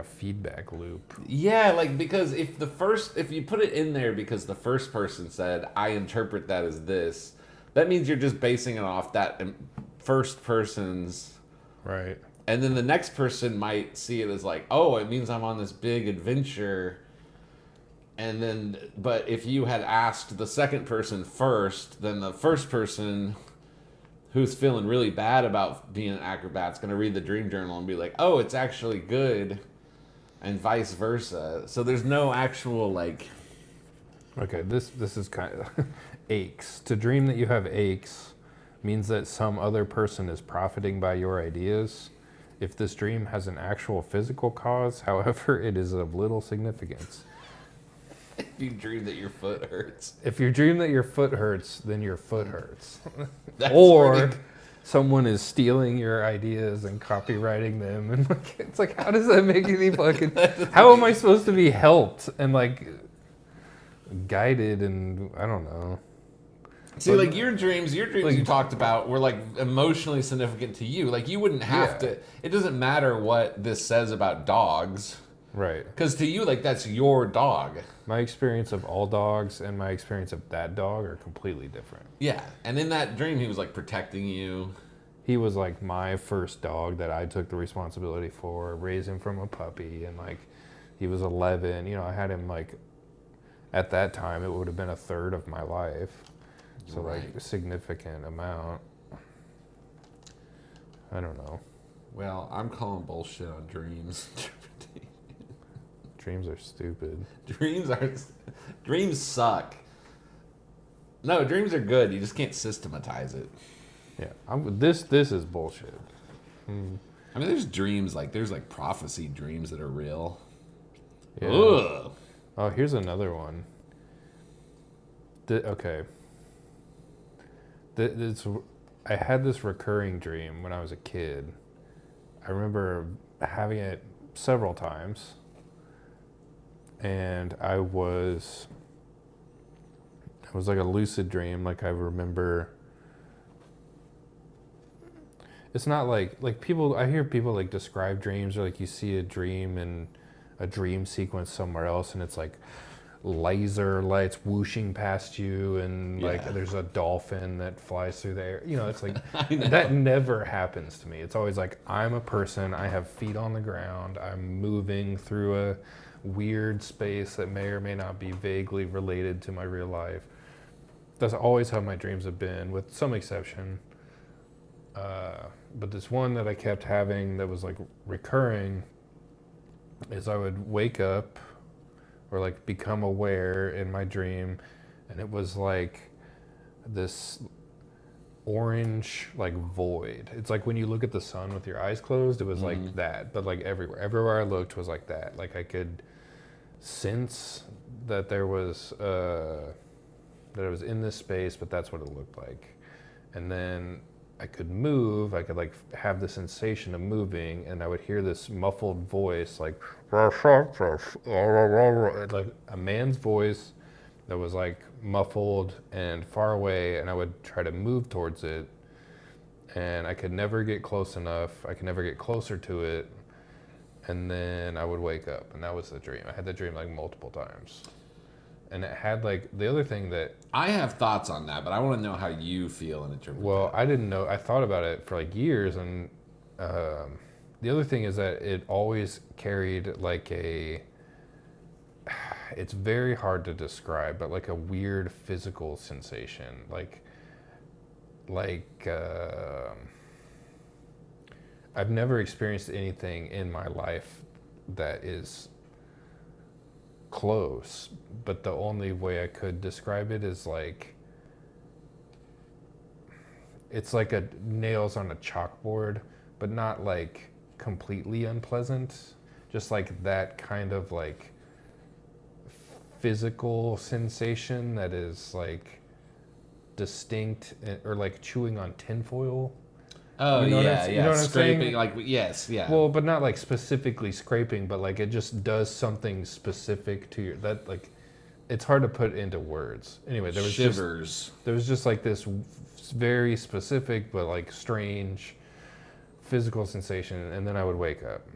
[SPEAKER 1] feedback loop.
[SPEAKER 2] Yeah, like, because if you put it in there because the first person said, I interpret that as this, that means you're just basing it off that first person's.
[SPEAKER 1] Right.
[SPEAKER 2] And then the next person might see it as like, oh, it means I'm on this big adventure. And then, but if you had asked the second person first, then the first person who's feeling really bad about being an acrobat is going to read the dream journal and be like, oh, it's actually good, and vice versa. So there's no actual, like...
[SPEAKER 1] Okay, this is kind of aches. To dream that you have aches means that some other person is profiting by your ideas. If this dream has an actual physical cause, however, it is of little significance.
[SPEAKER 2] If you dream that your foot hurts.
[SPEAKER 1] If you dream that your foot hurts, then your foot hurts.
[SPEAKER 2] That's
[SPEAKER 1] Or
[SPEAKER 2] pretty...
[SPEAKER 1] someone is stealing your ideas and copywriting them, and like, it's like, how does that make any fucking? How am I supposed to be helped and like guided? And I don't know.
[SPEAKER 2] See, like your dreams like, you talked about were like emotionally significant to you. Like you wouldn't have to. It doesn't matter what this says about dogs.
[SPEAKER 1] Right.
[SPEAKER 2] Because to you, like, that's your dog.
[SPEAKER 1] My experience of all dogs and my experience of that dog are completely different.
[SPEAKER 2] Yeah. And in that dream, he was, like, protecting you.
[SPEAKER 1] He was, like, my first dog that I took the responsibility for, raised him from a puppy, and, like, he was 11. You know, I had him, like, at that time, it would have been a third of my life. So,
[SPEAKER 2] right.
[SPEAKER 1] like, a significant amount. I don't know.
[SPEAKER 2] Well, I'm calling bullshit on dreams.
[SPEAKER 1] Dreams are stupid.
[SPEAKER 2] Dreams suck. No, dreams are good. You just can't systematize it.
[SPEAKER 1] Yeah, this is bullshit.
[SPEAKER 2] I mean, there's dreams there's prophecy dreams that are real.
[SPEAKER 1] Yeah.
[SPEAKER 2] Ugh.
[SPEAKER 1] Oh, here's another one. I had this recurring dream when I was a kid. I remember having it several times. And it was like a lucid dream. Like I remember, it's not like people, I hear people like describe dreams, or like you see a dream and a dream sequence somewhere else, and it's like laser lights whooshing past you, and like there's a dolphin that flies through the air. You know, it's like, that never happens to me. It's always like, I'm a person, I have feet on the ground, I'm moving through a weird space that may or may not be vaguely related to my real life. That's always how my dreams have been, with some exception. But this one that I kept having that was like recurring is I would wake up or like become aware in my dream, and it was like this orange like void. It's like when you look at the sun with your eyes closed, it was like that, but like everywhere I looked was like that. Like I could sense that there was that I was in this space, but that's what it looked like. And then I could move, I could like have the sensation of moving, and I would hear this muffled voice like like a man's voice that was like muffled and far away, and I would try to move towards it, and I could never get close enough. I could never get closer to it, and then I would wake up, and that was the dream. I had the dream like multiple times, and it had like the other thing that
[SPEAKER 2] I have thoughts on that, but I want to know how you feel and interpret that.
[SPEAKER 1] I didn't know. I thought about it for like years, and the other thing is that it always carried like a. It's very hard to describe, but like a weird physical sensation, like I've never experienced anything in my life that is close, but the only way I could describe it is like it's like a nails on a chalkboard, but not like completely unpleasant, just like that kind of like physical sensation that is like distinct, or like chewing on tinfoil.
[SPEAKER 2] Oh,
[SPEAKER 1] You know what
[SPEAKER 2] yeah,
[SPEAKER 1] I'm-
[SPEAKER 2] yeah.
[SPEAKER 1] you know what I'm
[SPEAKER 2] Scraping,
[SPEAKER 1] saying?
[SPEAKER 2] like, yes, yeah.
[SPEAKER 1] Well, but not like specifically scraping, but like it just does something specific to your that like it's hard to put into words. Anyway, there was
[SPEAKER 2] Shivers.
[SPEAKER 1] just like this very specific but like strange physical sensation, and then I would wake up.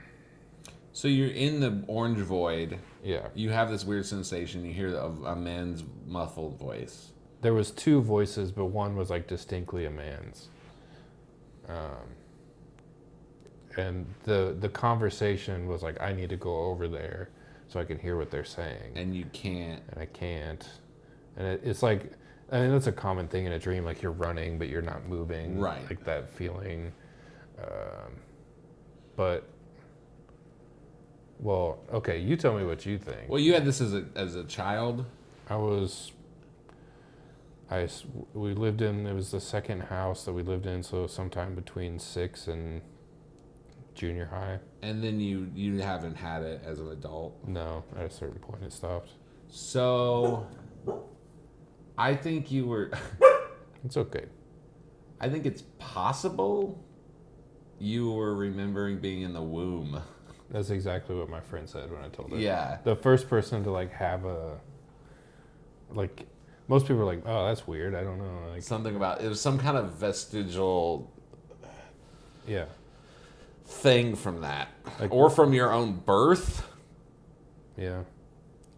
[SPEAKER 2] So you're in the orange void.
[SPEAKER 1] Yeah.
[SPEAKER 2] You have this weird sensation. You hear a man's muffled voice.
[SPEAKER 1] There was two voices, but one was like distinctly a man's. And the conversation was like, I need to go over there so I can hear what they're saying.
[SPEAKER 2] And you can't.
[SPEAKER 1] And I can't. And it's like, I mean, that's a common thing in a dream. Like you're running, but you're not moving.
[SPEAKER 2] Right.
[SPEAKER 1] Like that feeling. But, well, okay, you tell me what you think.
[SPEAKER 2] Well, you had this as a child.
[SPEAKER 1] We lived in, it was the second house that we lived in, so sometime between 6 and junior high.
[SPEAKER 2] And then you haven't had it as an adult.
[SPEAKER 1] No, at a certain point it stopped.
[SPEAKER 2] So I think you were
[SPEAKER 1] It's okay.
[SPEAKER 2] I think it's possible you were remembering being in the womb.
[SPEAKER 1] That's exactly what my friend said when I told her.
[SPEAKER 2] Yeah.
[SPEAKER 1] The first person to like have a, like, most people are like, oh, that's weird. I don't know. Like,
[SPEAKER 2] Something about it was some kind of vestigial
[SPEAKER 1] yeah.
[SPEAKER 2] thing from that.
[SPEAKER 1] Like-
[SPEAKER 2] or from your own birth.
[SPEAKER 1] Yeah.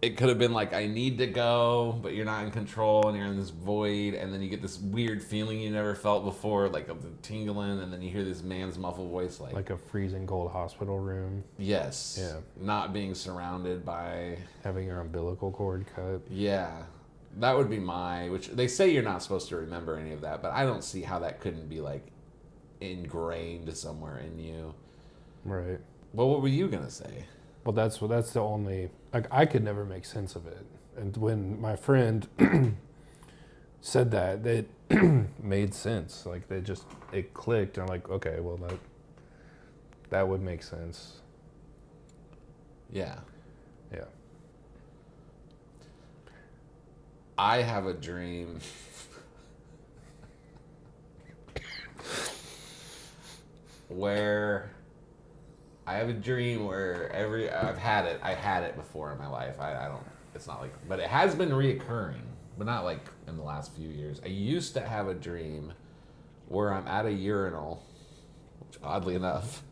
[SPEAKER 2] It could have been like, I need to go, but you're not in control and you're in this void, and then you get this weird feeling you never felt before, like of the tingling, and then you hear this man's muffled voice
[SPEAKER 1] Like a freezing cold hospital room,
[SPEAKER 2] yes.
[SPEAKER 1] Yeah.
[SPEAKER 2] Not being surrounded by
[SPEAKER 1] having your umbilical cord cut.
[SPEAKER 2] yeah. That would be which they say you're not supposed to remember any of that, but I don't see how that couldn't be like ingrained somewhere in you.
[SPEAKER 1] Right.
[SPEAKER 2] Well, what were you gonna say?
[SPEAKER 1] Well, that's the only, like, I could never make sense of it. And when my friend said that, it made sense. Like, it clicked. And I'm like, okay, well, that would make sense.
[SPEAKER 2] Yeah.
[SPEAKER 1] Yeah.
[SPEAKER 2] I have a dream. where I have a dream where I had it before in my life. I don't, it's not like, but it has been reoccurring, but not like in the last few years. I used to have a dream where I'm at a urinal, which oddly enough,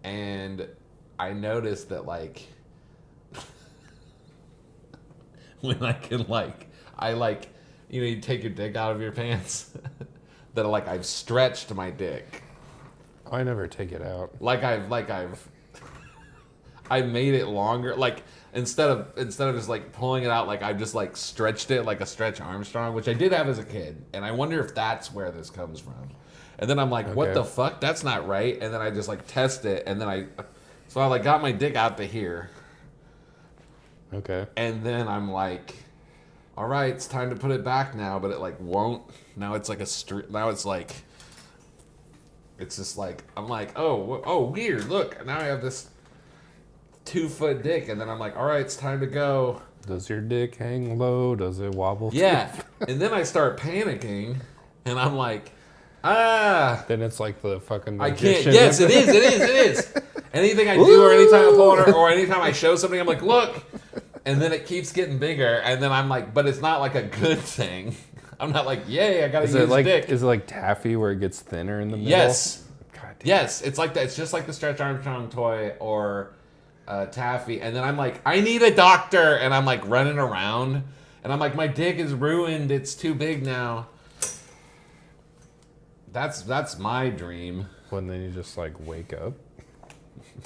[SPEAKER 2] and I noticed that like, when I can you take your dick out of your pants, that like I've stretched my dick.
[SPEAKER 1] I never take it out.
[SPEAKER 2] I made it longer. Like instead of just like pulling it out, like I just like stretched it like a Stretch Armstrong, which I did have as a kid. And I wonder if that's where this comes from. And then I'm like, what the fuck? That's not right. And then I just like test it, and then I like got my dick out to here.
[SPEAKER 1] Okay.
[SPEAKER 2] And then I'm like, all right, it's time to put it back now, but it like won't. Now it's like a street. Now it's like, it's just like, I'm like, oh, weird. Look, now I have this 2-foot dick, and then I'm like, all right, it's time to go.
[SPEAKER 1] Does your dick hang low? Does it wobble?
[SPEAKER 2] Yeah, and then I start panicking, and I'm like, ah.
[SPEAKER 1] Then it's like the fucking
[SPEAKER 2] I can't.
[SPEAKER 1] magician.
[SPEAKER 2] Yes, it is. Anything I do, or anytime I pull it, or anytime I show something, I'm like, look, and then it keeps getting bigger, and then I'm like, but it's not like a good thing. I'm not like, yay, I gotta
[SPEAKER 1] Is
[SPEAKER 2] use
[SPEAKER 1] it like
[SPEAKER 2] dick.
[SPEAKER 1] is it like taffy where it gets thinner in the middle?
[SPEAKER 2] Yes,
[SPEAKER 1] God damn.
[SPEAKER 2] yes, it's like that. It's just like the Stretch Armstrong toy or taffy, and then I'm like, I need a doctor, and I'm like running around, and I'm like, my dick is ruined. It's too big now. That's my dream.
[SPEAKER 1] When then you just like wake up.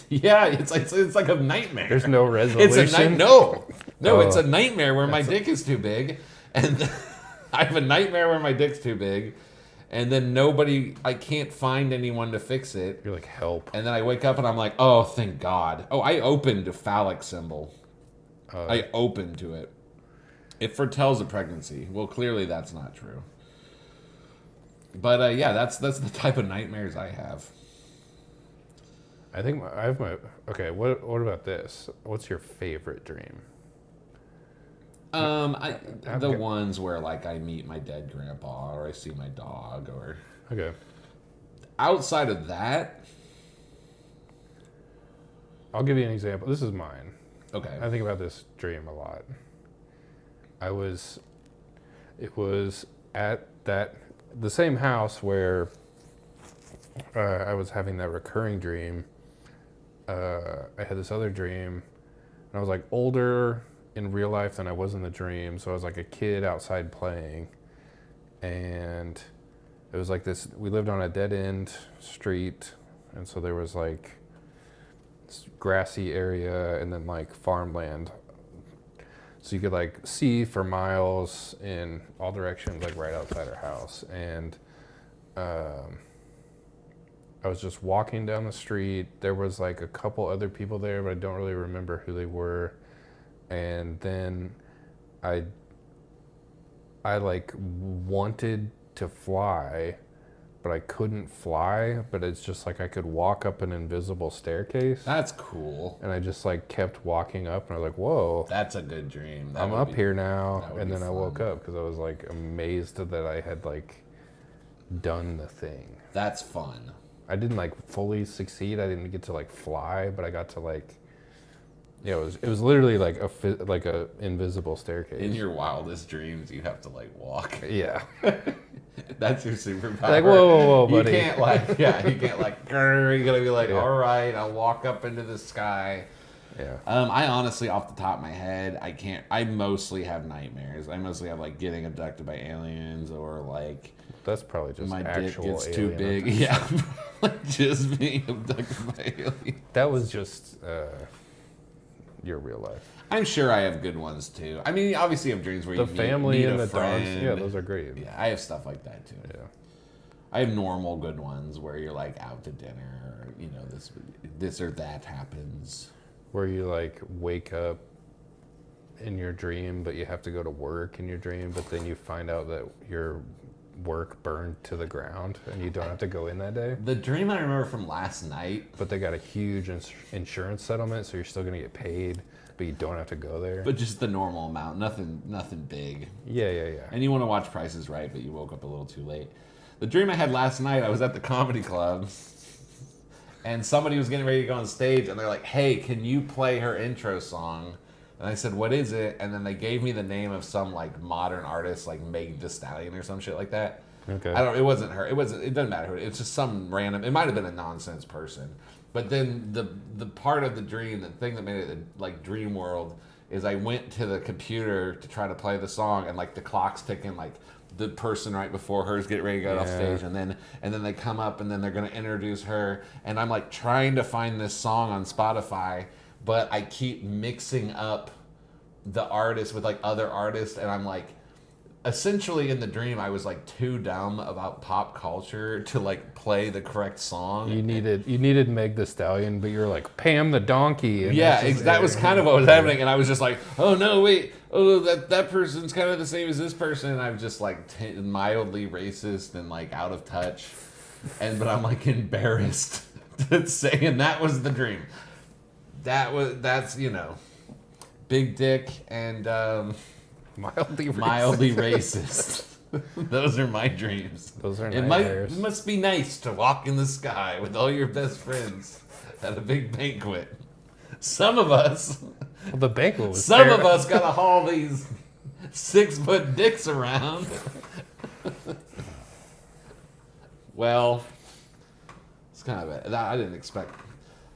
[SPEAKER 2] Yeah, it's like a nightmare.
[SPEAKER 1] There's no resolution.
[SPEAKER 2] It's a no,
[SPEAKER 1] Oh.
[SPEAKER 2] it's a nightmare where my dick is too big, and I have a nightmare where my dick's too big, and then I can't find anyone to fix it,
[SPEAKER 1] You're like, help.
[SPEAKER 2] and then I wake up and I'm like, oh, thank God. Oh, I opened a phallic symbol. I opened to it. It foretells a pregnancy. Well, clearly that's not true. But yeah, that's the type of nightmares I have.
[SPEAKER 1] I think I have my. Okay, what about this? What's your favorite dream?
[SPEAKER 2] The ones where like I meet my dead grandpa or I see my dog or
[SPEAKER 1] Okay.
[SPEAKER 2] outside of that.
[SPEAKER 1] I'll give you an example. This is mine.
[SPEAKER 2] Okay.
[SPEAKER 1] I think about this dream a lot. It was at the same house where I was having that recurring dream. I had this other dream, and I was like older in real life than I was in the dream. So I was like a kid outside playing, and it was like this. We lived on a dead end street, and so there was like this grassy area and then like farmland. So you could like see for miles in all directions, like right outside our house. And I was just walking down the street. There was like a couple other people there, but I don't really remember who they were. And then I like wanted to fly, but I couldn't fly. But it's just like I could walk up an invisible staircase.
[SPEAKER 2] That's cool.
[SPEAKER 1] And I just like kept walking up, and I was like, whoa.
[SPEAKER 2] That's a good dream.
[SPEAKER 1] I'm up here now.
[SPEAKER 2] that would
[SPEAKER 1] And
[SPEAKER 2] be
[SPEAKER 1] then I
[SPEAKER 2] fun.
[SPEAKER 1] woke up because I was like amazed that I had like done the thing.
[SPEAKER 2] That's fun.
[SPEAKER 1] I didn't like fully succeed. I didn't get to like fly, but I got to like, yeah, it was literally like a invisible staircase.
[SPEAKER 2] In your wildest dreams, you have to like walk.
[SPEAKER 1] Yeah.
[SPEAKER 2] That's your superpower.
[SPEAKER 1] Like, whoa, buddy.
[SPEAKER 2] You can't like, you can't like, grr, you gotta be like,
[SPEAKER 1] Yeah.
[SPEAKER 2] all right, I'll walk up into the sky.
[SPEAKER 1] Yeah.
[SPEAKER 2] I honestly, off the top of my head, I mostly have nightmares. I mostly have like getting abducted by aliens or like
[SPEAKER 1] That's probably just
[SPEAKER 2] my dick
[SPEAKER 1] actual
[SPEAKER 2] gets too
[SPEAKER 1] alien
[SPEAKER 2] big.
[SPEAKER 1] abduction.
[SPEAKER 2] Yeah, like just being abducted by aliens.
[SPEAKER 1] That was just your real life.
[SPEAKER 2] I'm sure I have good ones too. I mean, obviously, you have dreams where
[SPEAKER 1] The
[SPEAKER 2] you
[SPEAKER 1] family
[SPEAKER 2] meet
[SPEAKER 1] and
[SPEAKER 2] a
[SPEAKER 1] the dogs.
[SPEAKER 2] friend.
[SPEAKER 1] Yeah, those are great.
[SPEAKER 2] Yeah, I have stuff like that too.
[SPEAKER 1] Yeah.
[SPEAKER 2] I have normal good ones where you're like out to dinner, or you know this or that happens.
[SPEAKER 1] Where you like wake up in your dream, but you have to go to work in your dream, but then you find out that your work burned to the ground and you don't have to go in that day.
[SPEAKER 2] The dream I remember from last night,
[SPEAKER 1] But they got a huge insurance settlement, so you're still going to get paid, but you don't have to go there.
[SPEAKER 2] but just the normal amount, nothing big.
[SPEAKER 1] Yeah.
[SPEAKER 2] And you want to watch Price is Right, but you woke up a little too late. The dream I had last night, I was at the comedy club, and somebody was getting ready to go on stage, and they're like, "Hey, can you play her intro song?" And I said, "What is it?" And then they gave me the name of some like modern artist, like Meg Thee Stallion or some shit like that.
[SPEAKER 1] Okay.
[SPEAKER 2] It wasn't her. It doesn't matter who. It's just some random. It might have been a nonsense person. But then the part of the dream, the thing that made it like dream world, is I went to the computer to try to play the song, and like the clock's ticking, like the person right before her is getting ready to get off stage, and then they come up, and then they're gonna introduce her, and I'm like trying to find this song on Spotify, but I keep mixing up the artist with like other artists, and I'm like, essentially in the dream I was like too dumb about pop culture to like play the correct song.
[SPEAKER 1] You needed Meg the Stallion, but you're like Pam the donkey. And
[SPEAKER 2] Yeah,
[SPEAKER 1] that's just-
[SPEAKER 2] that was kind of what was happening, and I was just like, "Oh no, wait! Oh, that person's kind of the same as this person." And I'm just like mildly racist and like out of touch, but I'm like embarrassed to saying that was the dream. That's big dick and
[SPEAKER 1] mildly racist.
[SPEAKER 2] mildly racist. Those are my dreams.
[SPEAKER 1] Those are
[SPEAKER 2] It
[SPEAKER 1] nightmares.
[SPEAKER 2] must be nice to walk in the sky with all your best friends at a big banquet. Some of us
[SPEAKER 1] Well, the banquet was
[SPEAKER 2] Some
[SPEAKER 1] ter-
[SPEAKER 2] of us gotta haul these 6-foot dicks around. Well, it's kind of I didn't expect.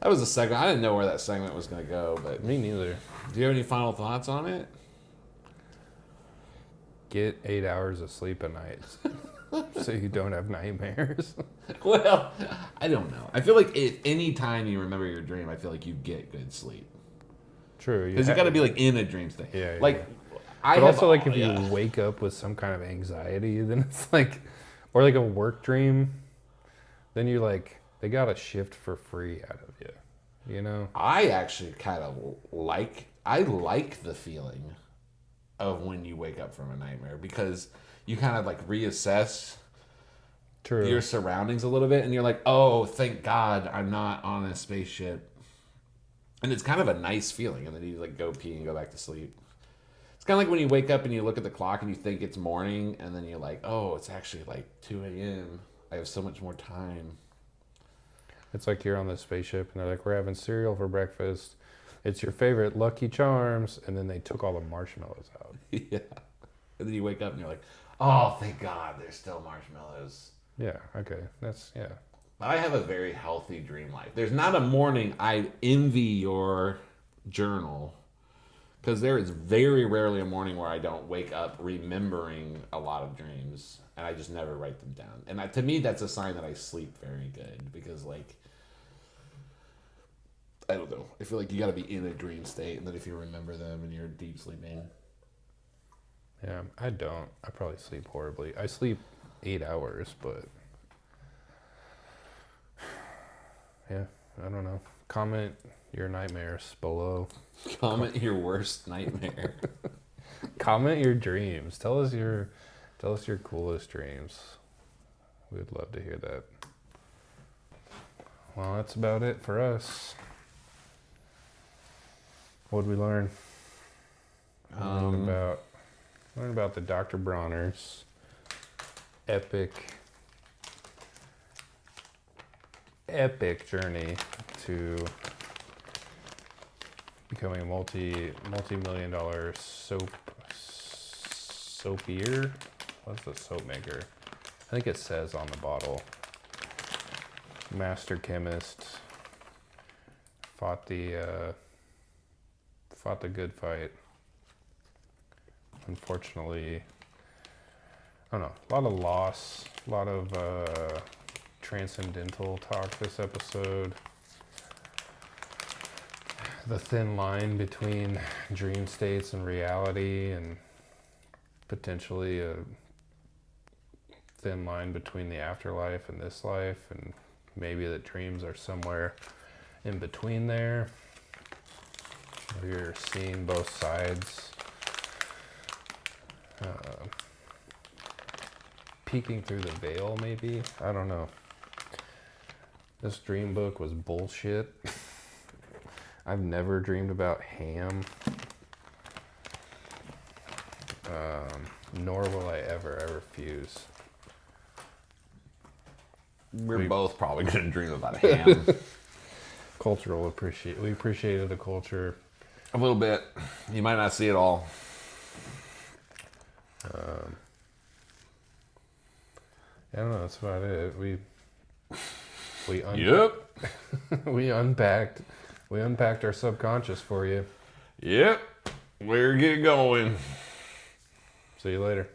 [SPEAKER 2] That was a segment. I didn't know where that segment was gonna go. But
[SPEAKER 1] Me neither.
[SPEAKER 2] do you have any final thoughts on it?
[SPEAKER 1] Get 8 hours of sleep a night, so you don't have nightmares.
[SPEAKER 2] Well, I don't know. I feel like at any time you remember your dream, I feel like you get good sleep
[SPEAKER 1] True.
[SPEAKER 2] because you got to be like in a dream state.
[SPEAKER 1] Yeah,
[SPEAKER 2] Like I
[SPEAKER 1] But
[SPEAKER 2] have,
[SPEAKER 1] also, like, if
[SPEAKER 2] yeah.
[SPEAKER 1] you wake up with some kind of anxiety, then it's like, or like a work dream, then you're like, they got a shift for free out of you, you know?
[SPEAKER 2] I actually kind of like the feeling of when you wake up from a nightmare because you kind of like reassess
[SPEAKER 1] True.
[SPEAKER 2] your surroundings a little bit and you're like, oh, thank God I'm not on a spaceship. And it's kind of a nice feeling. And then you like go pee and go back to sleep. It's kind of like when you wake up and you look at the clock and you think it's morning and then you're like, oh, it's actually like 2 a.m. I have so much more time.
[SPEAKER 1] It's like you're on the spaceship and they're like, we're having cereal for breakfast. It's your favorite Lucky Charms. And then they took all the marshmallows out.
[SPEAKER 2] Yeah. And then you wake up and you're like, oh, thank God there's still marshmallows.
[SPEAKER 1] Yeah, okay. Yeah.
[SPEAKER 2] But I have a very healthy dream life. There's not a morning I envy your journal because there is very rarely a morning where I don't wake up remembering a lot of dreams and I just never write them down. And to me, that's a sign that I sleep very good because, like, I don't know. I feel like you got to be in a dream state, and then if you remember them and you're deep sleeping.
[SPEAKER 1] Yeah, I don't. I probably sleep horribly. I sleep 8 hours, but yeah, I don't know. Comment your nightmares below.
[SPEAKER 2] Comment your worst nightmare.
[SPEAKER 1] Comment your dreams. Tell us your coolest dreams. We'd love to hear that. Well, that's about it for us. What'd we learn? Learn about the Dr. Bronner's epic journey to becoming a multi-million dollar soapier. What's the soap maker? I think it says on the bottle. Master chemist. Fought the good fight. Unfortunately, I don't know. A lot of loss. A lot of transcendental talk this episode. The thin line between dream states and reality, and potentially a thin line between the afterlife and this life, and maybe that dreams are somewhere in between there. You're seeing both sides. Peeking through the veil, maybe? I don't know. This dream book was bullshit. I've never dreamed about ham. Nor will I ever. I refuse.
[SPEAKER 2] We're both probably going to dream about ham.
[SPEAKER 1] We appreciated the culture.
[SPEAKER 2] A little bit. You might not see it all.
[SPEAKER 1] I don't know. That's about it.
[SPEAKER 2] Yep.
[SPEAKER 1] we unpacked our subconscious for you.
[SPEAKER 2] Yep. We're getting going.
[SPEAKER 1] See you later.